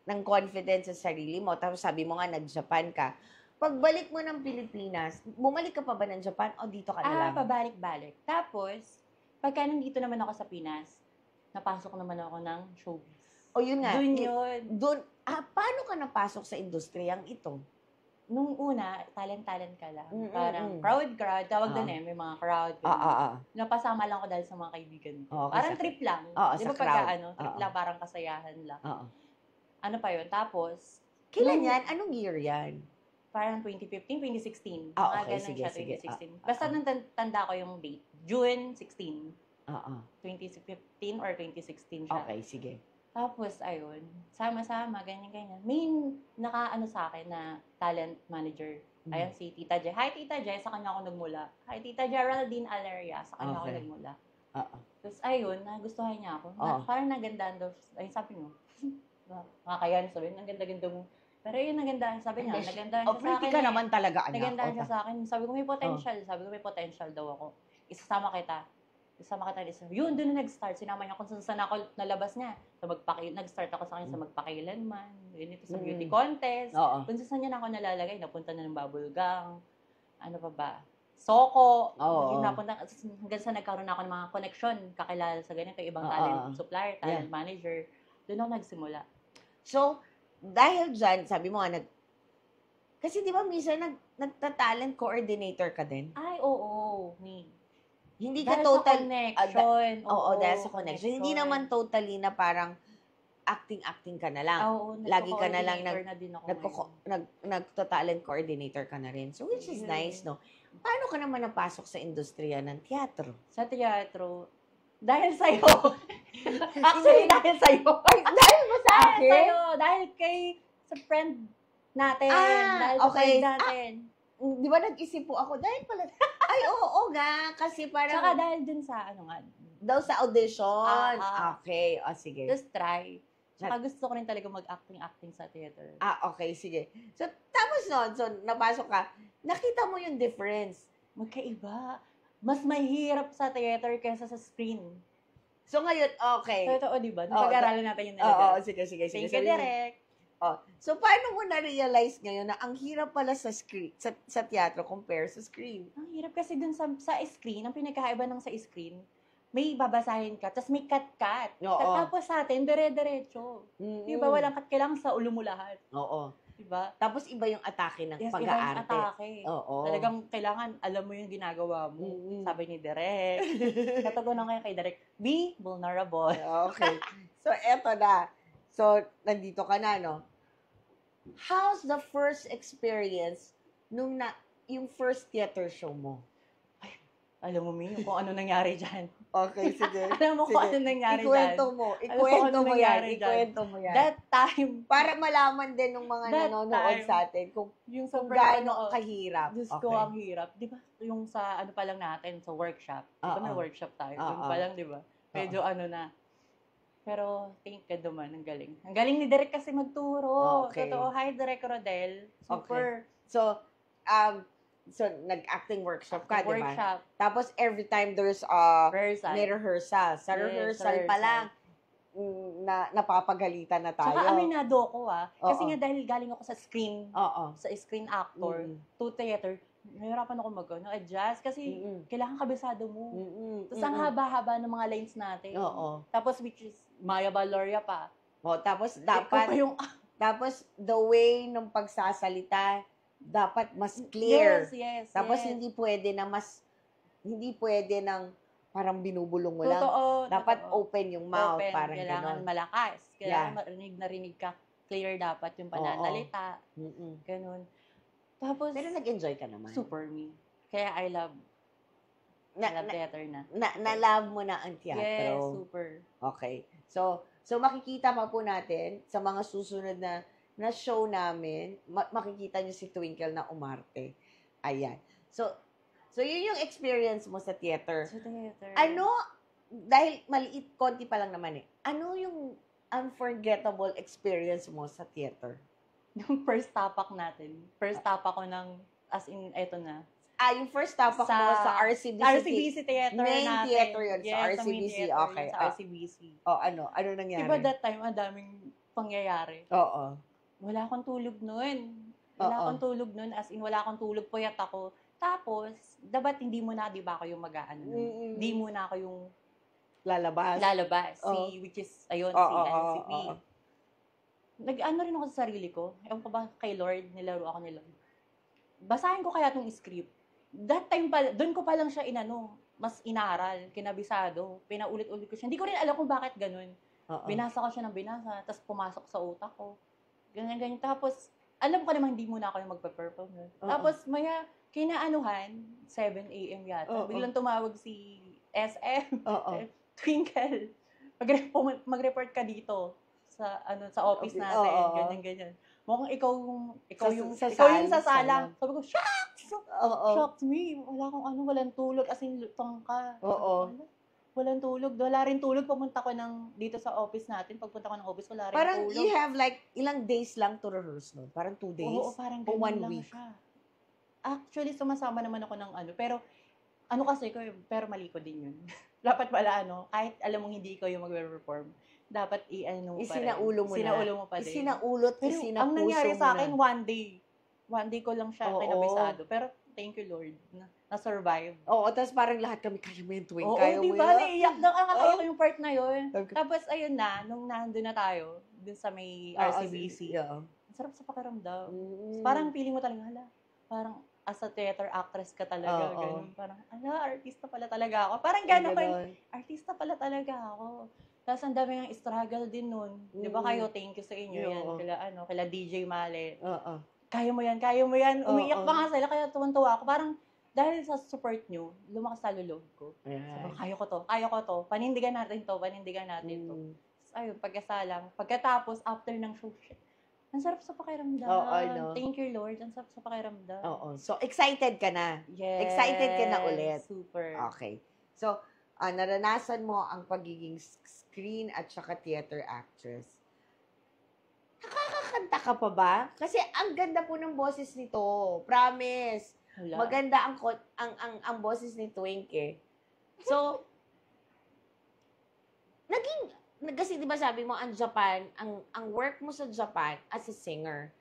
ng confidence sa sarili mo. Tapos sabi mo nga, nag-Japan ka. Pagbalik mo ng Pilipinas, bumalik ka pa ba ng Japan o dito ka na lang? Pabalik-balik. Tapos, pagka nandito naman ako sa Pinas, napasok naman ako ng showbiz. O yun nga. Doon yun. Doon, paano ka napasok sa industriyang ito? Nung una, talent-talent ka lang. Mm, Parang mm. crowd. Tawag doon may mga crowd. Napasama lang ko dahil sa mga kaibigan ko. Oo, Parang sa- trip lang. Oo, Di sa ba crowd. pagka trip Oo. lang, parang kasayahan lang. Oo. Ano pa yun? Tapos, Kailan Nung- yan? Anong year yan? parang 2015, 2016. Ah, Mga okay. ganun Sige, siya, sige. 2016. Basta nung tanda ko yung date. June 16. Oo. 2015 or 2016 siya. Okay, sige. Tapos, ayun, sama-sama, ganyan-ganyan. May naka-ano sa akin na talent manager. Mm. Ayun, si Tita Jai. Hi, Tita Jai, sa kanya ako nagmula. Hi, Tita Geraldine Alaria, sa kanya ako Okay. nagmula. Oo. Tapos, ayun, nagustuhan niya ako. Oo. Parang nagandaan daw. Ayun, sabi mo. Nakakayan, sabi, ang ganda-ganda mo. Pero yun, nagandahan, sabi niya, nagandahan siya sa pretty akin. ka naman talaga, anak. Nagandahan O, siya sa akin. Sabi ko, may potential. Sabi ko, may potential daw ako. Isasama kita. Kasama ka tayo. Yun, doon na nag-start. Sinama niya kung saan ako nalabas niya. So, nag-start ako sa kanya sa magpakailanman. Ganito sa beauty contest. Oo. Kung saan niya na ako nalalagay, napunta na ng bubble gang. Ano pa ba? Soko. Oo. Napunta, hanggang sa nagkaroon ako ng mga connection, kakilala sa ganito, ibang talent supplier, talent manager. Doon ako nagsimula. So, dahil dyan, sabi mo nga, kasi di ba minsan nagta-talent coordinator ka din? Ay, oo. Hindi ka Dahil total... sa connection. Oo, dahil sa connection. Hindi naman totally na parang acting ka na lang. Oo, Lagi ka na lang na din ako nagto-talent coordinator ka na rin. So, which is nice, no? Paano ka naman napasok sa industriya ng teatro? Sa teatro, dahil sa'yo. Actually, dahil sa'yo. Dahil mo sa Dahil akin? sa'yo. Dahil sa friend natin. Dahil sa okay. friend natin. Di ba nag-isip po ako? Dahil pala... Ay, oo nga. Kasi parang... Saka dahil dun sa, daw sa audition. Ah. Okay. O, sige. just try. Saka gusto ko rin talaga mag-acting sa theater. Okay. Sige. So, tapos nun, so, napasok ka, nakita mo yung difference. Magkaiba. Mas mahirap sa theater kaysa sa screen. So, ngayon, okay. Totoo, di ba? Pag-aralan natin yung nalaga. Oo, sige. Thank you, Direk. So, paano mo na-realize ngayon na ang hirap pala sa screen, sa teatro compare sa screen? Ang hirap kasi dun sa screen, ang pinagkaiba ng sa screen, may babasahin ka, tapos may cut-cut. Oo. Tapos sa atin, dire-diretso. Diba? Walang cut, kailangan sa ulo mo lahat. Oo. Diba? Tapos iba yung atake ng Yes, pag-aarte. iba yung atake. Oo. Talagang kailangan, alam mo yung ginagawa mo. Sabi ni Direk. Katugunan kayo kay Direk, be vulnerable. Okay. So, eto na. So, nandito ka na, no? How's the first experience yung first theater show mo? Alam mo, Mi, kung ano nangyari dyan. Okay, sige. Alam mo kung ano nangyari dyan. Ikwento mo yan. That time, Para malaman din ng mga That nanonood time, sa atin kung yung gaano kahirap. Diyos ko, ang hirap. Di ba? Yung sa ano pa lang natin, sa workshop. Di ba may workshop tayo? Doon pa lang, di ba? Medyo ano na. Pero, thank God naman, ang galing. Ang galing ni Direk kasi magturo. Okay. Totoo, hi Direk Rodel. Super. So, nag-acting workshop ka, di ba? Workshop. Tapos, every time there's Rehearsal. may rehearsal. Sa Yes, rehearsal pa rehearsal. lang, napapagalitan na tayo. Saka aminado ko Kasi Oo. nga dahil galing ako sa screen actor, to theater, nahirapan ako adjust kasi kailangan kabisado mo. Tapos ang haba-haba ng mga lines natin. Oo. Tapos which is Maya Valoria pa. Tapos Ikaw pa yung tapos the way ng pagsasalita dapat mas clear. Yes. Tapos hindi pwede ng parang binubulong mo lang. Dapat open yung mouth, parang kailangan gano'n. malakas. Kailangan marinig ka. Clear dapat yung pananalita. Ganun. Tapos Pero nag-enjoy ka naman. super me. Kaya I love theater na. Na-love mo na ang teatro. Yes, super. Okay. So makikita pa po natin sa mga susunod na show namin, makikita niyo si Twinkle na umarte. Ayan. So yun yung experience mo sa theater. Sa theater. Ano, dahil maliit, konti pa lang naman ano yung unforgettable experience mo sa theater? Yung first tapak natin. First tapak ko ng, as in, eto na. Yung first tapak mo sa RCBC. RCBC theater main natin. theater yun, yes, sa RCBC. Okay. Sa RCBC. Ano nangyari? Diba that time, ang daming pangyayari. Oo. Wala akong tulog nun. As in, wala akong tulog. Puyat ako. Tapos, dapat hindi mo na, di ba, ako yung mag-aano. Hindi mo na ako yung lalabas. Which is, ayun, si P. Nag-ano rin ako sa sarili ko. Ewan pa ba kay Lord, nilaro ako ni Lord. Basahin ko kaya itong script. That time pa, doon ko pa lang siya mas inaral, kinabisado, pinaulit-ulit ko siya. Hindi ko rin alam kung bakit ganun. Binasa ko siya ng binasa, tapos pumasok sa utak ko. Ganyan. Tapos, alam ko naman hindi muna ako yung magpa-perform. Tapos, maya, kinaanuhan, 7 a.m. yata. Biglang tumawag si SM, Twinkle. Mag-report ka dito sa office natin, ganyan. Mukhang ikaw yung sa sala. Sabi ko, shucks! Shocked me. Walang tulog. As in, lutang ka. Walang tulog. Wala rin tulog. Pumunta ko dito sa office natin. Pagpunta ko ng office, wala rin parang tulog. Parang you have like, ilang days lang to rehearse, no? Parang 2 days? Oo, parang o 1 ganun lang week? siya. Actually, sumasama naman ako ng pero, Ano kasi ko, pero mali ko din yun. Dapat pala kahit alam mong hindi ko yung magpe-perform, dapat i-ano mo pa rin. Isinaulo mo na. Isinaulo mo pa din. Isinaulot, Pero isinapuso ang nangyari sa akin, mo one day ko lang siya Oo. kinabisado. Pero thank you Lord, na-survive. na. Oo, tapos parang lahat kami, kaya mo yung tuwing, Oo, kaya mo di ba? yun. Naiiyak na kakatawa Oo. ko yung part na yun. Okay. Tapos ayun na, nung nandun na tayo, dun sa may Oo, RCBC, yeah. ang sarap sa pakiramdam. Mm. Parang feeling mo talaga, parang as a theater actress ka talaga, Oo. ganun. Parang, artista pala talaga ako. Parang gano'n, parang, Ganon. artista pala talaga ako. Tapos ang dami ng struggle din nun. Di ba kayo, thank you sa inyo yan. Oo. Kila DJ Male. Oo. Kaya mo yan. Umiiyak Oo. pa nga sila, kaya tuwan-tuwa ako. Parang, dahil sa support nyo, lumakas sa loob ko. Ayan. Sabi, kaya ko to. Panindigan natin to. Mm. Tapos, ayun, pagkasalang. Pagkatapos, after ng show, ang sarap sa pakiramdam. Oo, I know. Thank you, Lord. Ang sarap sa pakiramdam. Oo. So, excited ka na. Yes. Excited ka na ulit. Super. Okay. So, naranasan mo ang pagiging screen at saka theater actress. Nakakakanta ka pa ba? Kasi ang ganda po ng boses nito. Promise. Wala. Maganda ang boses ni Twink eh. So, kasi di ba sabi mo, ang Japan, ang work mo sa Japan as a singer,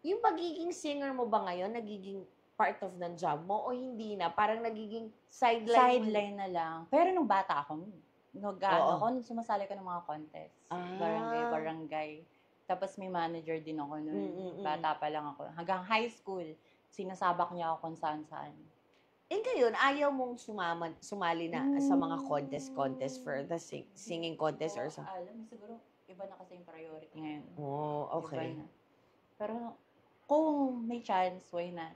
yung pagiging singer mo ba ngayon, nagiging part of ng job mo o hindi na? Parang nagiging sideline. Sideline na lang. Pero nung bata ako, nung sumasali ko ng mga contest. Ah. Barangay. Tapos may manager din ako nun. Mm. Bata pa lang ako. Hanggang high school, sinasabak niya ako kung saan-saan. Eh ngayon, ayaw mong sumali na sa mga contest for the singing contest or something? Alam, siguro, iba na kasi yung priority ngayon. Oh, okay. Iba na. Pero, kung may chance, why not?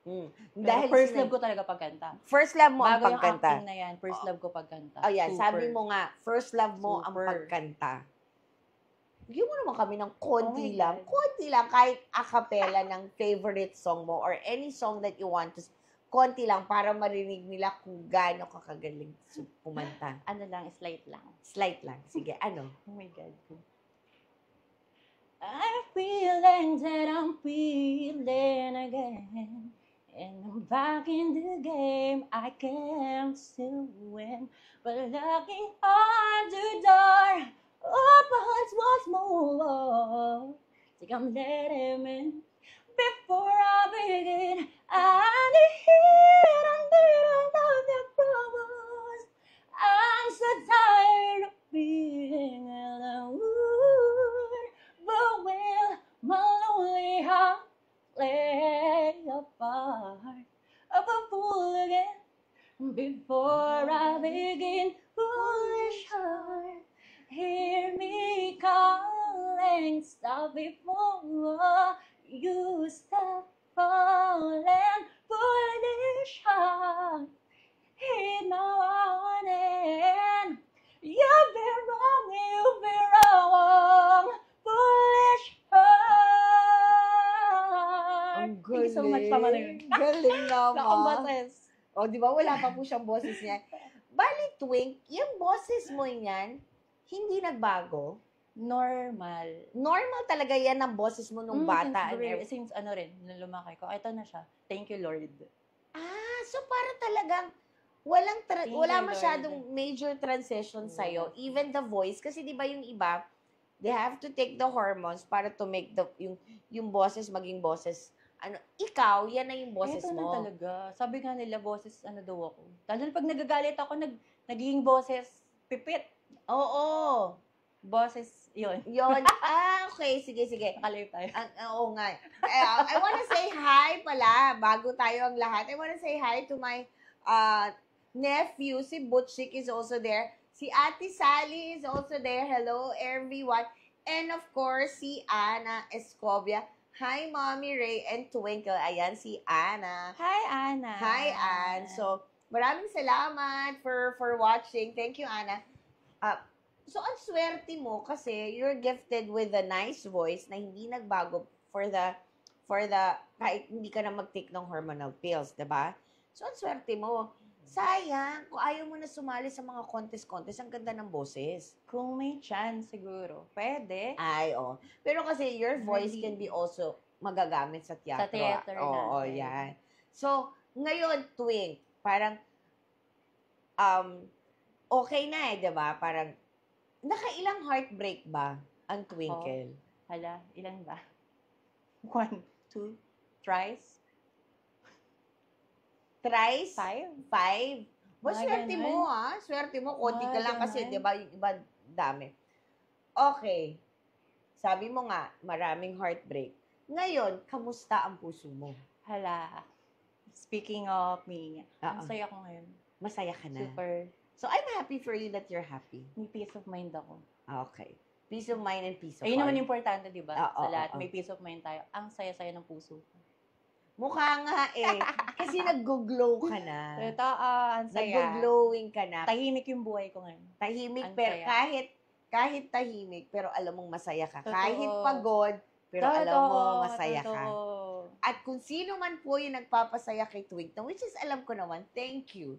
Pero Dahil first love ko talaga pagkanta. First love mo ang Bago yung pagkanta. acting na yan, first love ko pagkanta. Ayan, Super. sabi mo nga, first love mo ang Super. pagkanta. Bigyan mo naman kami ng konti Oh my lang. God. Konti lang, kahit a cappella ng favorite song mo or any song that you want to konti lang para marinig nila kung gaano ka kagaling kumanta. Ano lang, slight lang. Slight lang. Sige, ano? Oh my God. I'm feeling that I'm feeling again. And I'm back in the game. I can't still win. But looking on the door, opens once more. Think I'm letting him in. Before I begin, I need of your promise. I'm so tired of being alone. But will my lonely heart play a part of a fool again? Before I begin, foolish heart, hear me calling, stop before you stop falling, foolish heart, heed my warning. You've been wrong, foolish heart. Ang Thank you so much, Tama na yun. Galing naman. Nakamboses. O, di ba? Wala pa po siyang boses niya. Bali, Twink, yung boses mo niyan, hindi nagbago. Normal. Normal talaga yan ang boses mo nung bata. Since nung lumaki ko, ito na siya. Thank you, Lord. So para talagang wala Thank you, masyadong major transition sa'yo. Even the voice. Kasi di ba yung iba, they have to take the hormones para to make yung boses maging boses. Ikaw, yan na yung boses Ito mo. na talaga. Sabi nga nila, boses daw ako. Lalo na pag nagagalit ako, nagiging boses pipit. Oo. Boses, yun. Yun. Okay. Sige. Nakalive tayo. Oo nga. I wanna say hi pala, bago tayo ang lahat. I wanna say hi to my nephew, si Butchik is also there. Si Ate Sally is also there. Hello, everyone. And of course, si Ana Escobia. Hi, Mommy Ray and Twinkle. Ayan, si Ana. Hi, Ana. Hi, Ann. So, maraming salamat for watching. Thank you, Ana. So, ang swerte mo kasi you're gifted with a nice voice na hindi nagbago for the kahit hindi ka na mag-take ng hormonal pills, diba? So, ang swerte mo. Sayang, kung ayaw mo na sumali sa mga contest, ang ganda ng boses. Kung may chance siguro, pwede. Ay, oh. Pero kasi your voice can be also magagamit sa teatro. Sa theater Oo, natin. yan. So, ngayon, Twink, parang okay na di ba? Parang, nakailang heartbreak ba ang Twinkle? Hala, ilan ba? 1, 2, thrice, Thrice? 5. 5? Ba, Mga swerte ganun. mo, Swerte mo, konti ka Mga lang kasi, ganun. di ba? Yung iba, dami. Okay. Sabi mo nga, maraming heartbreak. Ngayon, kamusta ang puso mo? Hala. Speaking of me, ang Oo. saya ko ngayon. Masaya ka na. Super. So, I'm happy for you that you're happy. May peace of mind ako. Okay. Peace of mind and peace of Ayun naman heart. importante, di ba? Oo, Sa lahat, oo. may peace of mind tayo. Ang saya-saya ng puso ko. Mukha nga eh. Kasi nag-glow ka na. Totoo, ang saya. Nag-glowing ka na. Tahimik yung buhay ko ngayon. Tahimik, Ang pero saya. kahit tahimik, pero alam mong masaya ka. Totoo. Kahit pagod, pero alam mo masaya ka. Totoo. At kung sino man po yung nagpapasaya kay Twinkle, which is alam ko naman, thank you.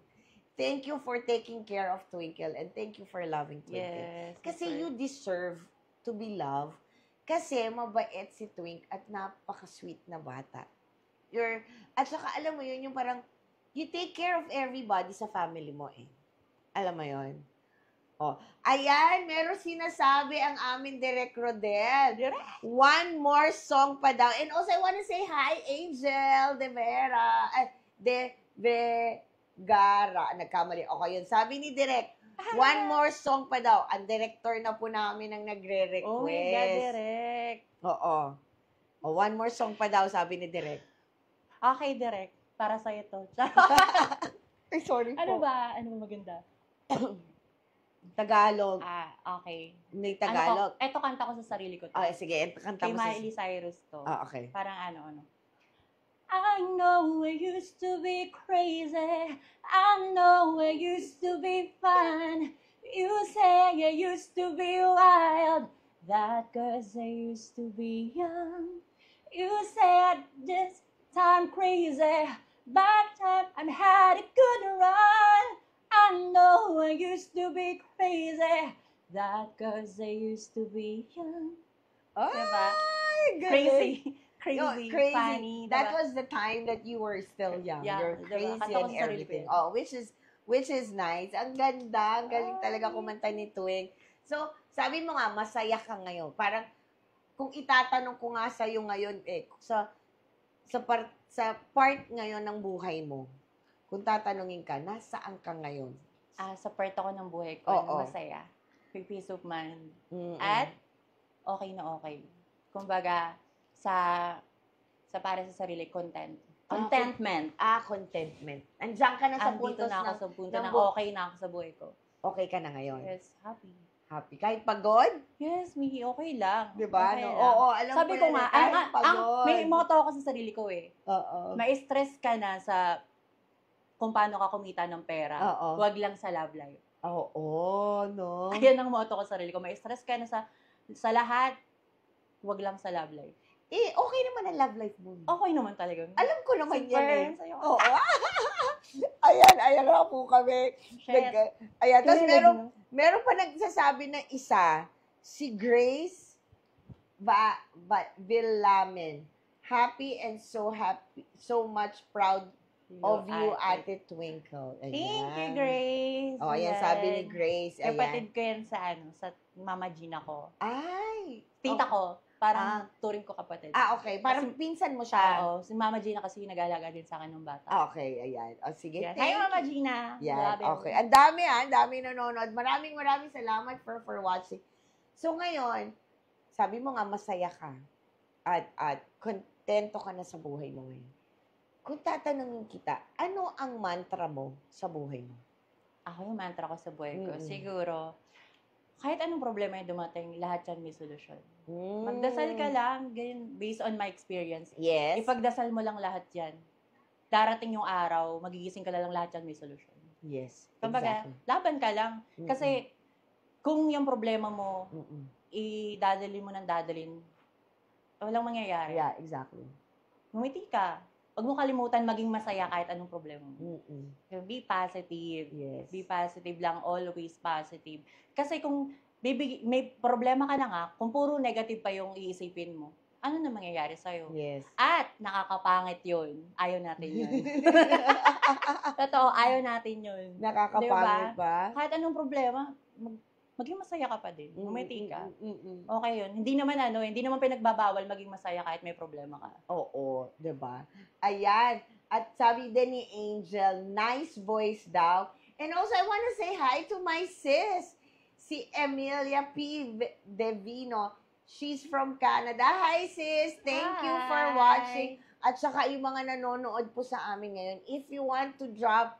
Thank you for taking care of Twinkle and thank you for loving Twinkle. Yes. Kasi super. you deserve to be loved. Kasi mabait si Twink at napaka-sweet na bata. At saka alam mo yun, yung parang, you take care of everybody sa family mo eh. Alam mo yun? Oh, ayan, meron sinasabi ang aming Direk Rodel. One more song pa daw. And also, I want to say hi, Angel De Vera. De Vergara. Nagkamali ako yun. Sabi ni Direk, one more song pa daw. Ang director na po namin ang nagre-request. Oh my God, Direk. Oo. Oh, one more song pa daw, sabi ni Direk. Okay, Direk. Para sa'yo to. Ay, sorry po. Ano ba? Ano ba maganda? Tagalog. Okay. May Ano Tagalog. ko, eto kanta ko sa sarili ko. To. Sige, kanta Kay mo sa... Miley Cyrus to. Okay. Parang ano. I know I used to be crazy. I know I used to be fun. You say I used to be wild. That 'cause I used to be young. You said this time crazy. Back time I had a good run. I know I used to be crazy. That 'cause I used to be young. Diba? Ay, Crazy. Crazy. Funny. That diba? was the time that you were still young. Yeah, You're diba? crazy Kanta ko and sa sarili everything. ko yun. Oh, which is nice. Ang ganda. Ang galing talaga kumanta ni Twink. So, sabi mo nga, masaya ka ngayon. Parang, kung itatanong ko nga sa'yo ngayon, sa part ngayon ng buhay mo, kung tatanungin ka, nasaan ka ngayon? Sa part ako ng buhay ko, Oo. masaya. May peace of mind. Mm-mm. At, okay na okay. Kumbaga, para sa sarili, content. Contentment. Contentment. Andiyan ka na sa Andito puntos na ako ng sa punto ng na bu- okay na ako sa buhay ko. okay ka na ngayon. Yes, happy. Happy. Kahit pagod? Yes, Mihi, okay lang. Di ba? Okay No? lang. Oo, alam Sabi ko ko yan nga, eh, kahit pagod. may motto ako sa sarili ko eh. Oo. Ma-stress ka na sa kung paano ka kumita ng pera. Oo. Huwag lang sa love life. Oo, no? Ayan ang motto ko sa sarili ko. Ma-stress ka na sa lahat. Huwag lang sa love life. Okay naman ang love life mo. Okay naman talaga. Alam ko naman Super, yan eh. sayo. Oo. ayan na po kami. Shit. Ayan, tapos Kinilig, no? meron pa nagsasabi na isa, si Grace Villamen. Happy and so much proud of you, Ate Twinkle. Ayan. Thank you, Grace. Oh, ayan, sabi ni Grace. Ayan. Kapatid ko yan sa Mama Gina ko. Ay. Tita okay. ko. Parang turing ko kapatid. Okay. Parang pinsan mo siya. Oo. Si Mama Gina kasi nag-alaga din sa akin nung bata. Okay, ayan. Sige, Yes. thank Hi, Mama you. Gina. Yan, Love you. okay. Ang dami ang dami nanonood. Maraming salamat for watching. So ngayon, sabi mo nga masaya ka at kontento ka na sa buhay mo ngayon. Kung tatanungin kita, ano ang mantra mo sa buhay mo? Ako yung mantra ko sa buhay ko. Mm-mm. Siguro, kahit anong problema yung dumating, lahat yan may solusyon. Mm. Magdasal ka lang, ganyan, based on my experience. Yes. Ipagdasal mo lang lahat yan. Darating yung araw, magigising ka lang lahat yan may solusyon. Yes. Kumbaga, Exactly. laban ka lang. Mm-mm. Kasi, kung yung problema mo, Mm-mm. idadalin mo ng dadalin, walang mangyayari. Yeah, exactly. Ngumiti ka. Huwag mo kalimutan maging masaya kahit anong problema mo. Mm-mm. Be positive. Yes. Be positive lang, always positive. Kasi kung may problema ka na nga, kung puro negative pa yung iisipin mo, ano na mangyayari sa'yo? Yes. At nakakapangit yun. Ayaw natin yun. Totoo, ayaw natin yun. Nakakapangit ba? Kahit anong problema, maging masaya ka pa din. Bumiti ka. Okay yun. Hindi naman pinagbabawal maging masaya kahit may problema ka. Oo, 'di ba? Ayan. At sabi din ni Angel, nice voice daw. And also, I want to say hi to my sis, si Emilia P. Devino. She's from Canada. Hi, sis! Thank you for watching. At saka yung mga nanonood po sa amin ngayon, if you want to drop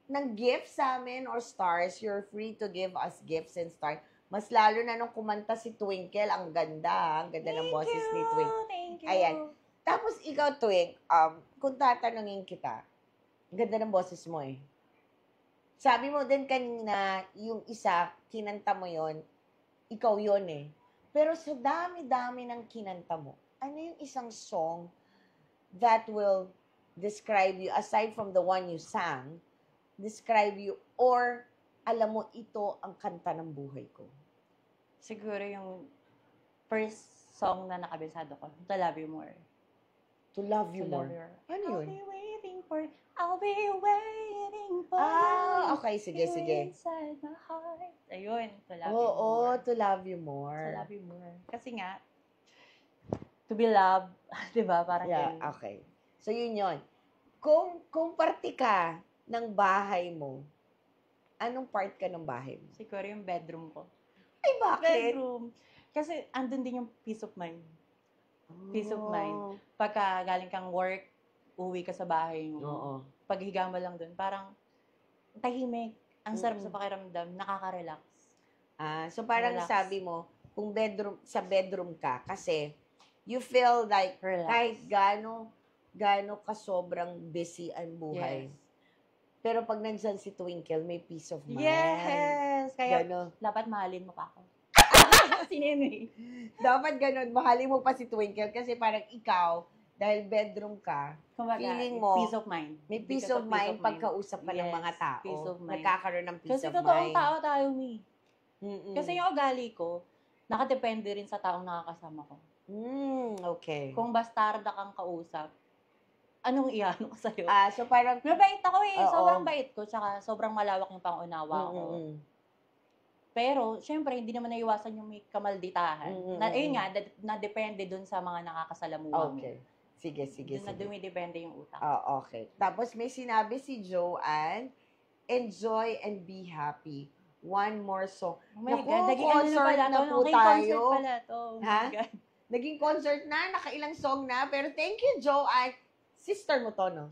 ng gifts sa amin or stars, you're free to give us gifts and stars. Mas lalo na nung kumanta si Twinkle, ang ganda. Ang ganda ng boses ni Twinkle. Thank you. Ayan. Tapos ikaw, Twink, kung tatanungin kita, ang ganda ng boses mo eh. Sabi mo din kanina, yung isa, kinanta mo yon, ikaw yon eh. Pero sa dami-dami ng kinanta mo, ano yung isang song that will describe you, aside from the one you sang, describe you, or alam mo, ito ang kanta ng buhay ko? Siguro yung first song na nakabisado ko, To Love You More. To Love You To More. Love You. Ano I'll yun? be waiting for you. Okay, sige. Inside my heart. Ayun, To Love You Oo, More. To Love You More. To Love You More. Kasi nga, to be loved, di ba? Parang Yeah, ganun. okay. So, yun. Kung parte ka ng bahay mo, anong part ka ng bahay mo? Siguro yung bedroom ko. Ay, bakit? Bedroom. Kasi andun din yung peace of mind. Peace of mind. Oh. Pagka galing kang work, uwi ka sa bahay mo. Oo. Paghiga mo lang dun, parang tahimik. Ang sarap sa pakiramdam, nakaka-relax. So parang Relax. sabi mo, kung sa bedroom ka, kasi you feel like Relax. kahit gaano ka sobrang busy ang buhay. Yes. Pero pag nandyan si Twinkle, may peace of mind. Yes! Kaya Gano. dapat mahalin mo pa ako. Sinini. Dapat ganun, mahalin mo pa si Twinkle kasi parang ikaw, dahil bedroom ka, Kumbaga, feeling mo, peace of mind. may peace Because of mind pagkausap pa ng Yes, mga tao. peace of mind. Nagkakaroon ng peace Kasi of totoong mind. tao tayo, Mi. Mm-mm. Kasi yung ugali ko, nakadepende rin sa taong nakakasama ko. Okay. Kung bastarda kang kausap, anong iano ko sa'yo? So parang, Mabait ako eh. Oo. Sobrang bait ko. Tsaka sobrang malawak yung pangunawa ko. Pero, syempre, hindi naman naiwasan yung may kamalditahan. Ayun nga, na-depende dun sa mga nakakasalamuha mo. Okay. Sige. Dun na dumidepende yung utak. Okay. Tapos may sinabi si Joanne, enjoy and be happy. One more song. Oh my Naku, God, naging ano na concert pala na to. po Naging tayo. concert pala to. Oh my Ha? God. Naging concert na, nakailang song na. Pero thank you, Joanne. Sister mo to, no?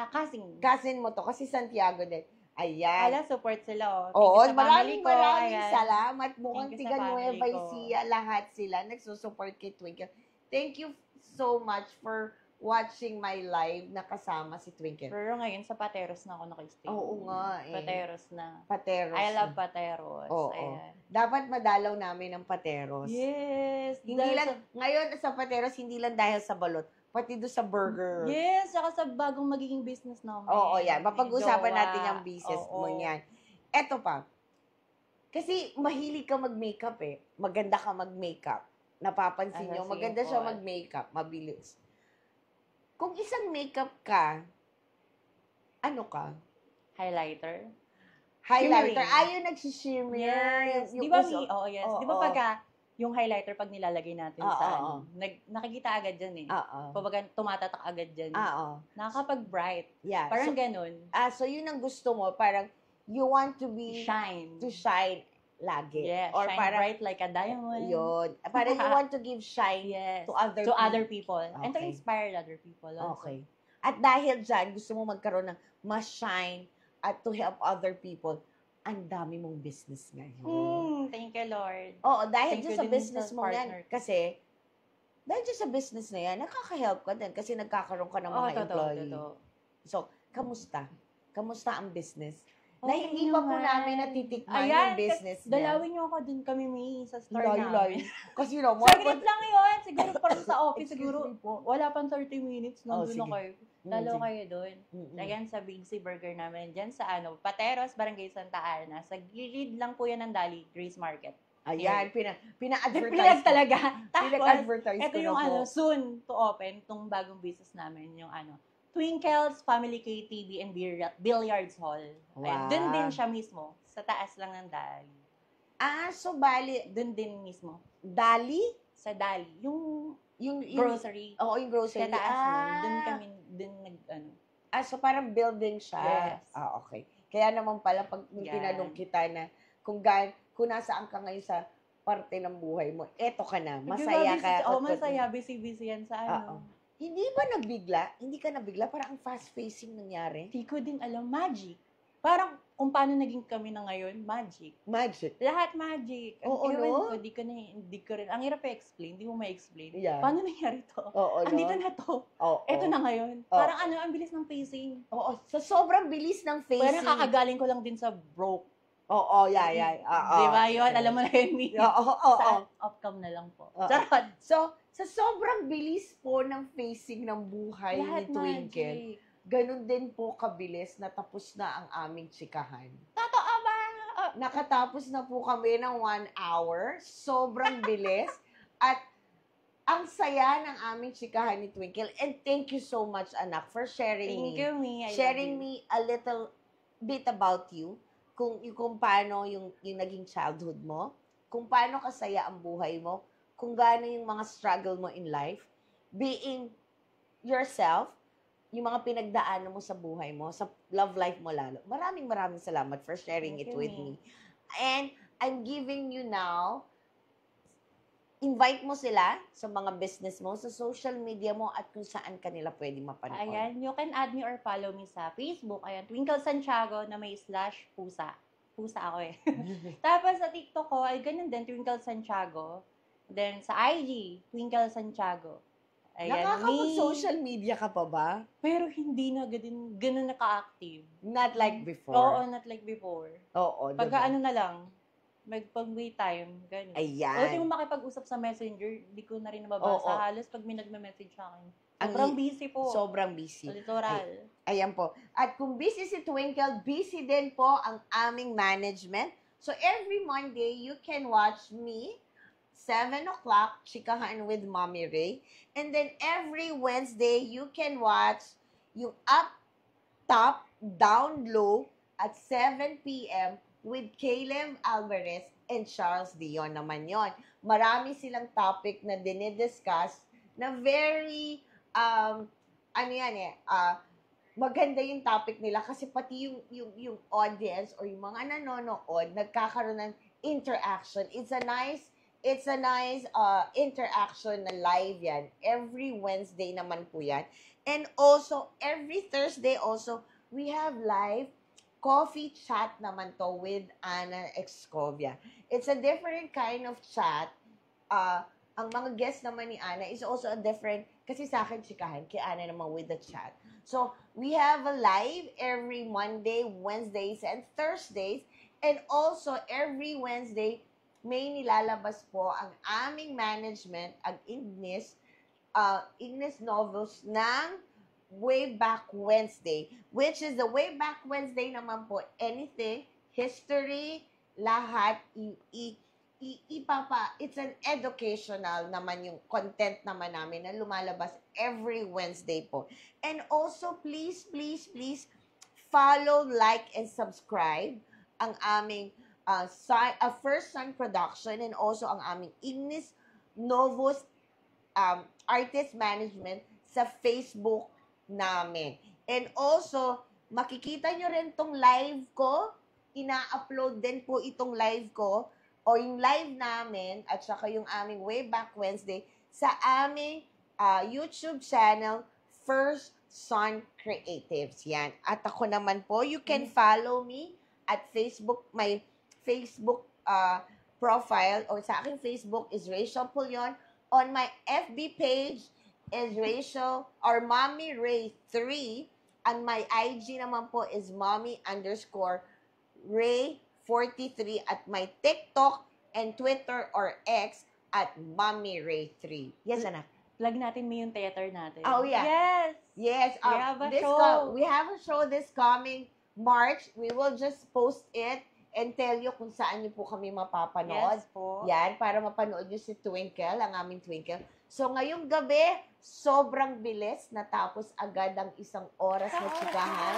Kasing. Cousin mo to, kasi Santiago din. Ayan. Ala, support sila. Oo, Thank you sa family ko. maraming Ayan. salamat. Mukhang Thank you sa tiga family Nueva ko. Ecija, lahat sila nagsusupport kay Twinkle. Thank you so much for watching my live na kasama si Twinkle. Pero ngayon, sa Pateros na ako nakistay. Oo nga eh. Pateros na. Pateros. I love Pateros. Oo. Ayan. Dapat madalaw namin ng Pateros. Yes. Hindi dahil lang, ngayon sa Pateros, hindi lang dahil sa balot, pati doon sa burger. Yes, saka sa bagong magiging business namin. Oo, yan. Mapag-usapan Jowa. natin yung business mo Oo. yan. Eto pa. Kasi mahilig ka mag-makeup eh. Maganda ka mag-makeup. Napapansin nyo, maganda siya simple. mag-makeup. Mabilis. Kung isang makeup ka, ano ka? Highlighter. Highlighter. Shimmering. Yung nagsishimmer. Yes. Yung Di ba, uso- Oo, yes. Oo, Di ba oo. pagka yung highlighter pag nilalagay natin Oo, sa oo. nakikita agad dyan eh. Oo. Kumbaga, tumatatak agad dyan. Oo. Nakakapag-bright. Yeah. Parang ganun. So yun ang gusto mo. Parang, you want to be, Shine. to shine lagi. Yes, Or shine parang, bright like a diamond. yun. Parang you want to give shine Yes. to other To other people. And to Okay. inspire other people also. Okay. At dahil dyan, gusto mo magkaroon ng mas shine at to help other people, ang dami mong business ngayon. Thank you, Lord. Oo, dahil Thank dyan you sa din business sa mo yan. partner. Kasi, dahil dyan sa business na yan, nakaka-help ka din kasi nagkakaroon ka ng mga employee. Totoo. So, kamusta? Kamusta ang business? Na Okay hindi pa po naman. namin natitikman Ayan, yung business niya. dalawin niyo ako dun kami, May, sa store Layo. namin. Kasi no, Saglit lang yun. Siguro parang sa office, Excuse siguro me po. wala pang 30 minutes. Nandun sige. na kayo. Lalo sige. kayo dun. Ayan, sa Big C Burger namin. Diyan sa Pateros, Barangay Santa Ana. Sa gilid lang po yan ng Dali, Grace Market. Ayan, pina-advertise Pinag ko. talaga. Tapos, Pinag-advertise ito ko na yung po. soon to open, itong bagong business namin, yung Twinkle's Family KTV and Billiards Hall. Ayan, Wow. dun din siya mismo. Sa taas lang ng Dali. So bali, Dun din mismo. Dali? Sa Dali. Yung Yung grocery. Oo, yung grocery. Sa taas nun. Dun kami, So parang building siya. Yes. Okay. Kaya naman pala, pag nung Yan. tinanong kita na, kung nasaan ka ngayon sa parte ng buhay mo, eto ka na, masaya ka. Masaya. Busy-busy yan sa Oo. Hindi ba nabigla? Hindi ka nabigla? Parang ang fast-pacing nangyari. Hindi ko din alam. Magic. Parang kung paano naging kami na ngayon, magic. Magic. Lahat magic. Oo, Ewan no? ko, di ko rin. Ang hirap i-explain. Hindi mo ma-explain. Yeah. Paano nangyari to? Oo, no? Andito na to. Oo. Eto na ngayon. Oo. Parang ang bilis ng pacing. Oo. So, sobrang bilis ng facing. Parang kakagaling ko lang din sa broke. Oo, yeah. Oo. Di ba yun? Alam mo na yun, Mimi. Oo. Sa outcome na lang po. Oo. Charot. So, sa sobrang bilis po ng facing ng buhay Lahat ni Twinkle, magic. ganun din po kabilis na tapos na ang aming tsikahan. Totoo ba? Nakatapos na po kami ng 1 hour. Sobrang bilis. At ang saya ng aming tsikahan ni Twinkle. And thank you so much, anak, for sharing Thank you, Mi. I love sharing you. me a little bit about you. Kung paano yung naging childhood mo. Kung paano kasaya ang buhay mo. Kung gaano yung mga struggle mo in life. Being yourself. Yung mga pinagdaanan mo sa buhay mo, sa love life mo lalo. Maraming salamat for sharing Thank it you, with Mi. me. And I'm giving you now, invite mo sila sa mga business mo, sa social media mo, at kung saan kanila pwede mapanood. Ayan, you can add me or follow me sa Facebook. Ayan, Twinkle Santiago na may /pusa. Pusa ako eh. Tapos sa TikTok ko, ay ganun din, Twinkle Santiago. Then sa IG, Twinkle Santiago. Ayan, Nakakapag-social media ka pa ba? Pero hindi na ganun naka-active. Not like before. Oo, not like before. Oo, Pagka diba? na lang, pag-wait time, ganun. Ayan. O, di mo makipag-usap sa messenger, di ko na rin nababasa. Oo. Halos pag may nagme-message sa akin. Ang Sobrang busy po. Sobrang busy. Sa litoral. Ayan po. At kung busy si Twinkle, busy din po ang aming management. So every Monday, you can watch me 7 o'clock, Chikahan with Mommy Ray. And then every Wednesday, you can watch yung Up, Top, Down, Low at 7 p.m. with Caleb Alvarez and Charles Dion naman yon. Marami silang topic na dinidiscuss na very, maganda yung topic nila kasi pati yung audience or yung mga nanonood, nagkakaroon ng interaction. It's a nice interaction na live yan. Every Wednesday naman po yan. And also, every Thursday also, we have live coffee chat naman to with Ana Excovia. It's a different kind of chat. Ang mga guests naman ni Ana is also a different, kasi sa akin chikahan, kay Ana naman with the chat. So, we have a live every Monday, Wednesdays, and Thursdays. And also, every Wednesday, may nilalabas po ang aming management, ang Ignis Novels ng Way Back Wednesday, which is the Way Back Wednesday naman po, anything, history, lahat, it's an educational naman yung content naman namin na lumalabas every Wednesday po. And also, please follow, like, and subscribe ang aming First Sun Production and also ang aming Ignis Novos Artist Management sa Facebook namin. And also, makikita nyo rin tong live ko. Ina-upload din po itong live ko o yung live namin at saka yung aming Way Back Wednesday sa aming YouTube channel, First Sun Creatives. Yan. At ako naman po, you can follow me at Facebook, my Facebook profile or sa aking Facebook is Rachel Pulion. On my FB page is Rachel or Mommy Ray 3. And my IG naman po is Mommy_Ray 43 at my TikTok and Twitter or X at Mommy Ray 3. Yes, anak. Plug natin mo yung theater natin. Oh, yeah. Yes! Yes. We have a show. We have a show this coming March. We will just post it and tell you kung saan niyo po kami mapapanood. Yes po. Yan, para mapanood niyo si Twinkle, ang aming Twinkle. So, ngayong gabi, sobrang bilis. Natapos agad ang isang oras na chikahan.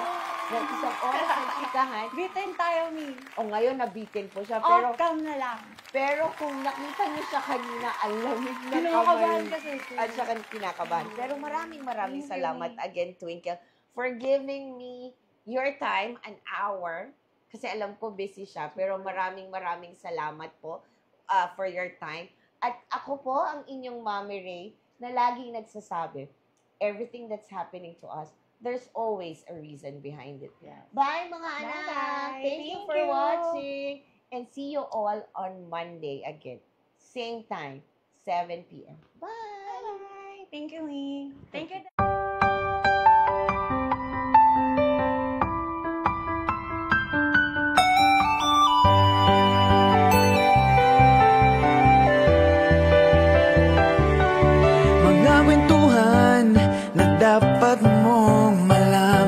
Ng isang oras ng chikahan. Bitin tayo, Mi. O ngayon, nabitin po siya. Pero, Outcome na lang. pero kung nakita niyo siya kanina, ang lamig na Kinakabahan kamay. kasi. At saka kinakabahan. Pero maraming Thank you, salamat Mi. again, Twinkle, for giving me your time, an hour. Kasi alam ko busy siya. Pero maraming salamat po for your time. At ako po, ang inyong Mommy Ray, na laging nagsasabi, everything that's happening to us, there's always a reason behind it. Yes. Bye, mga anak! Bye-bye. Thank you Thank for you. watching. And see you all on Monday again. Same time, 7 p.m. Bye! Bye. Thank you, Mi. Thank you. Mga kwentuhan na dapat mong malaman.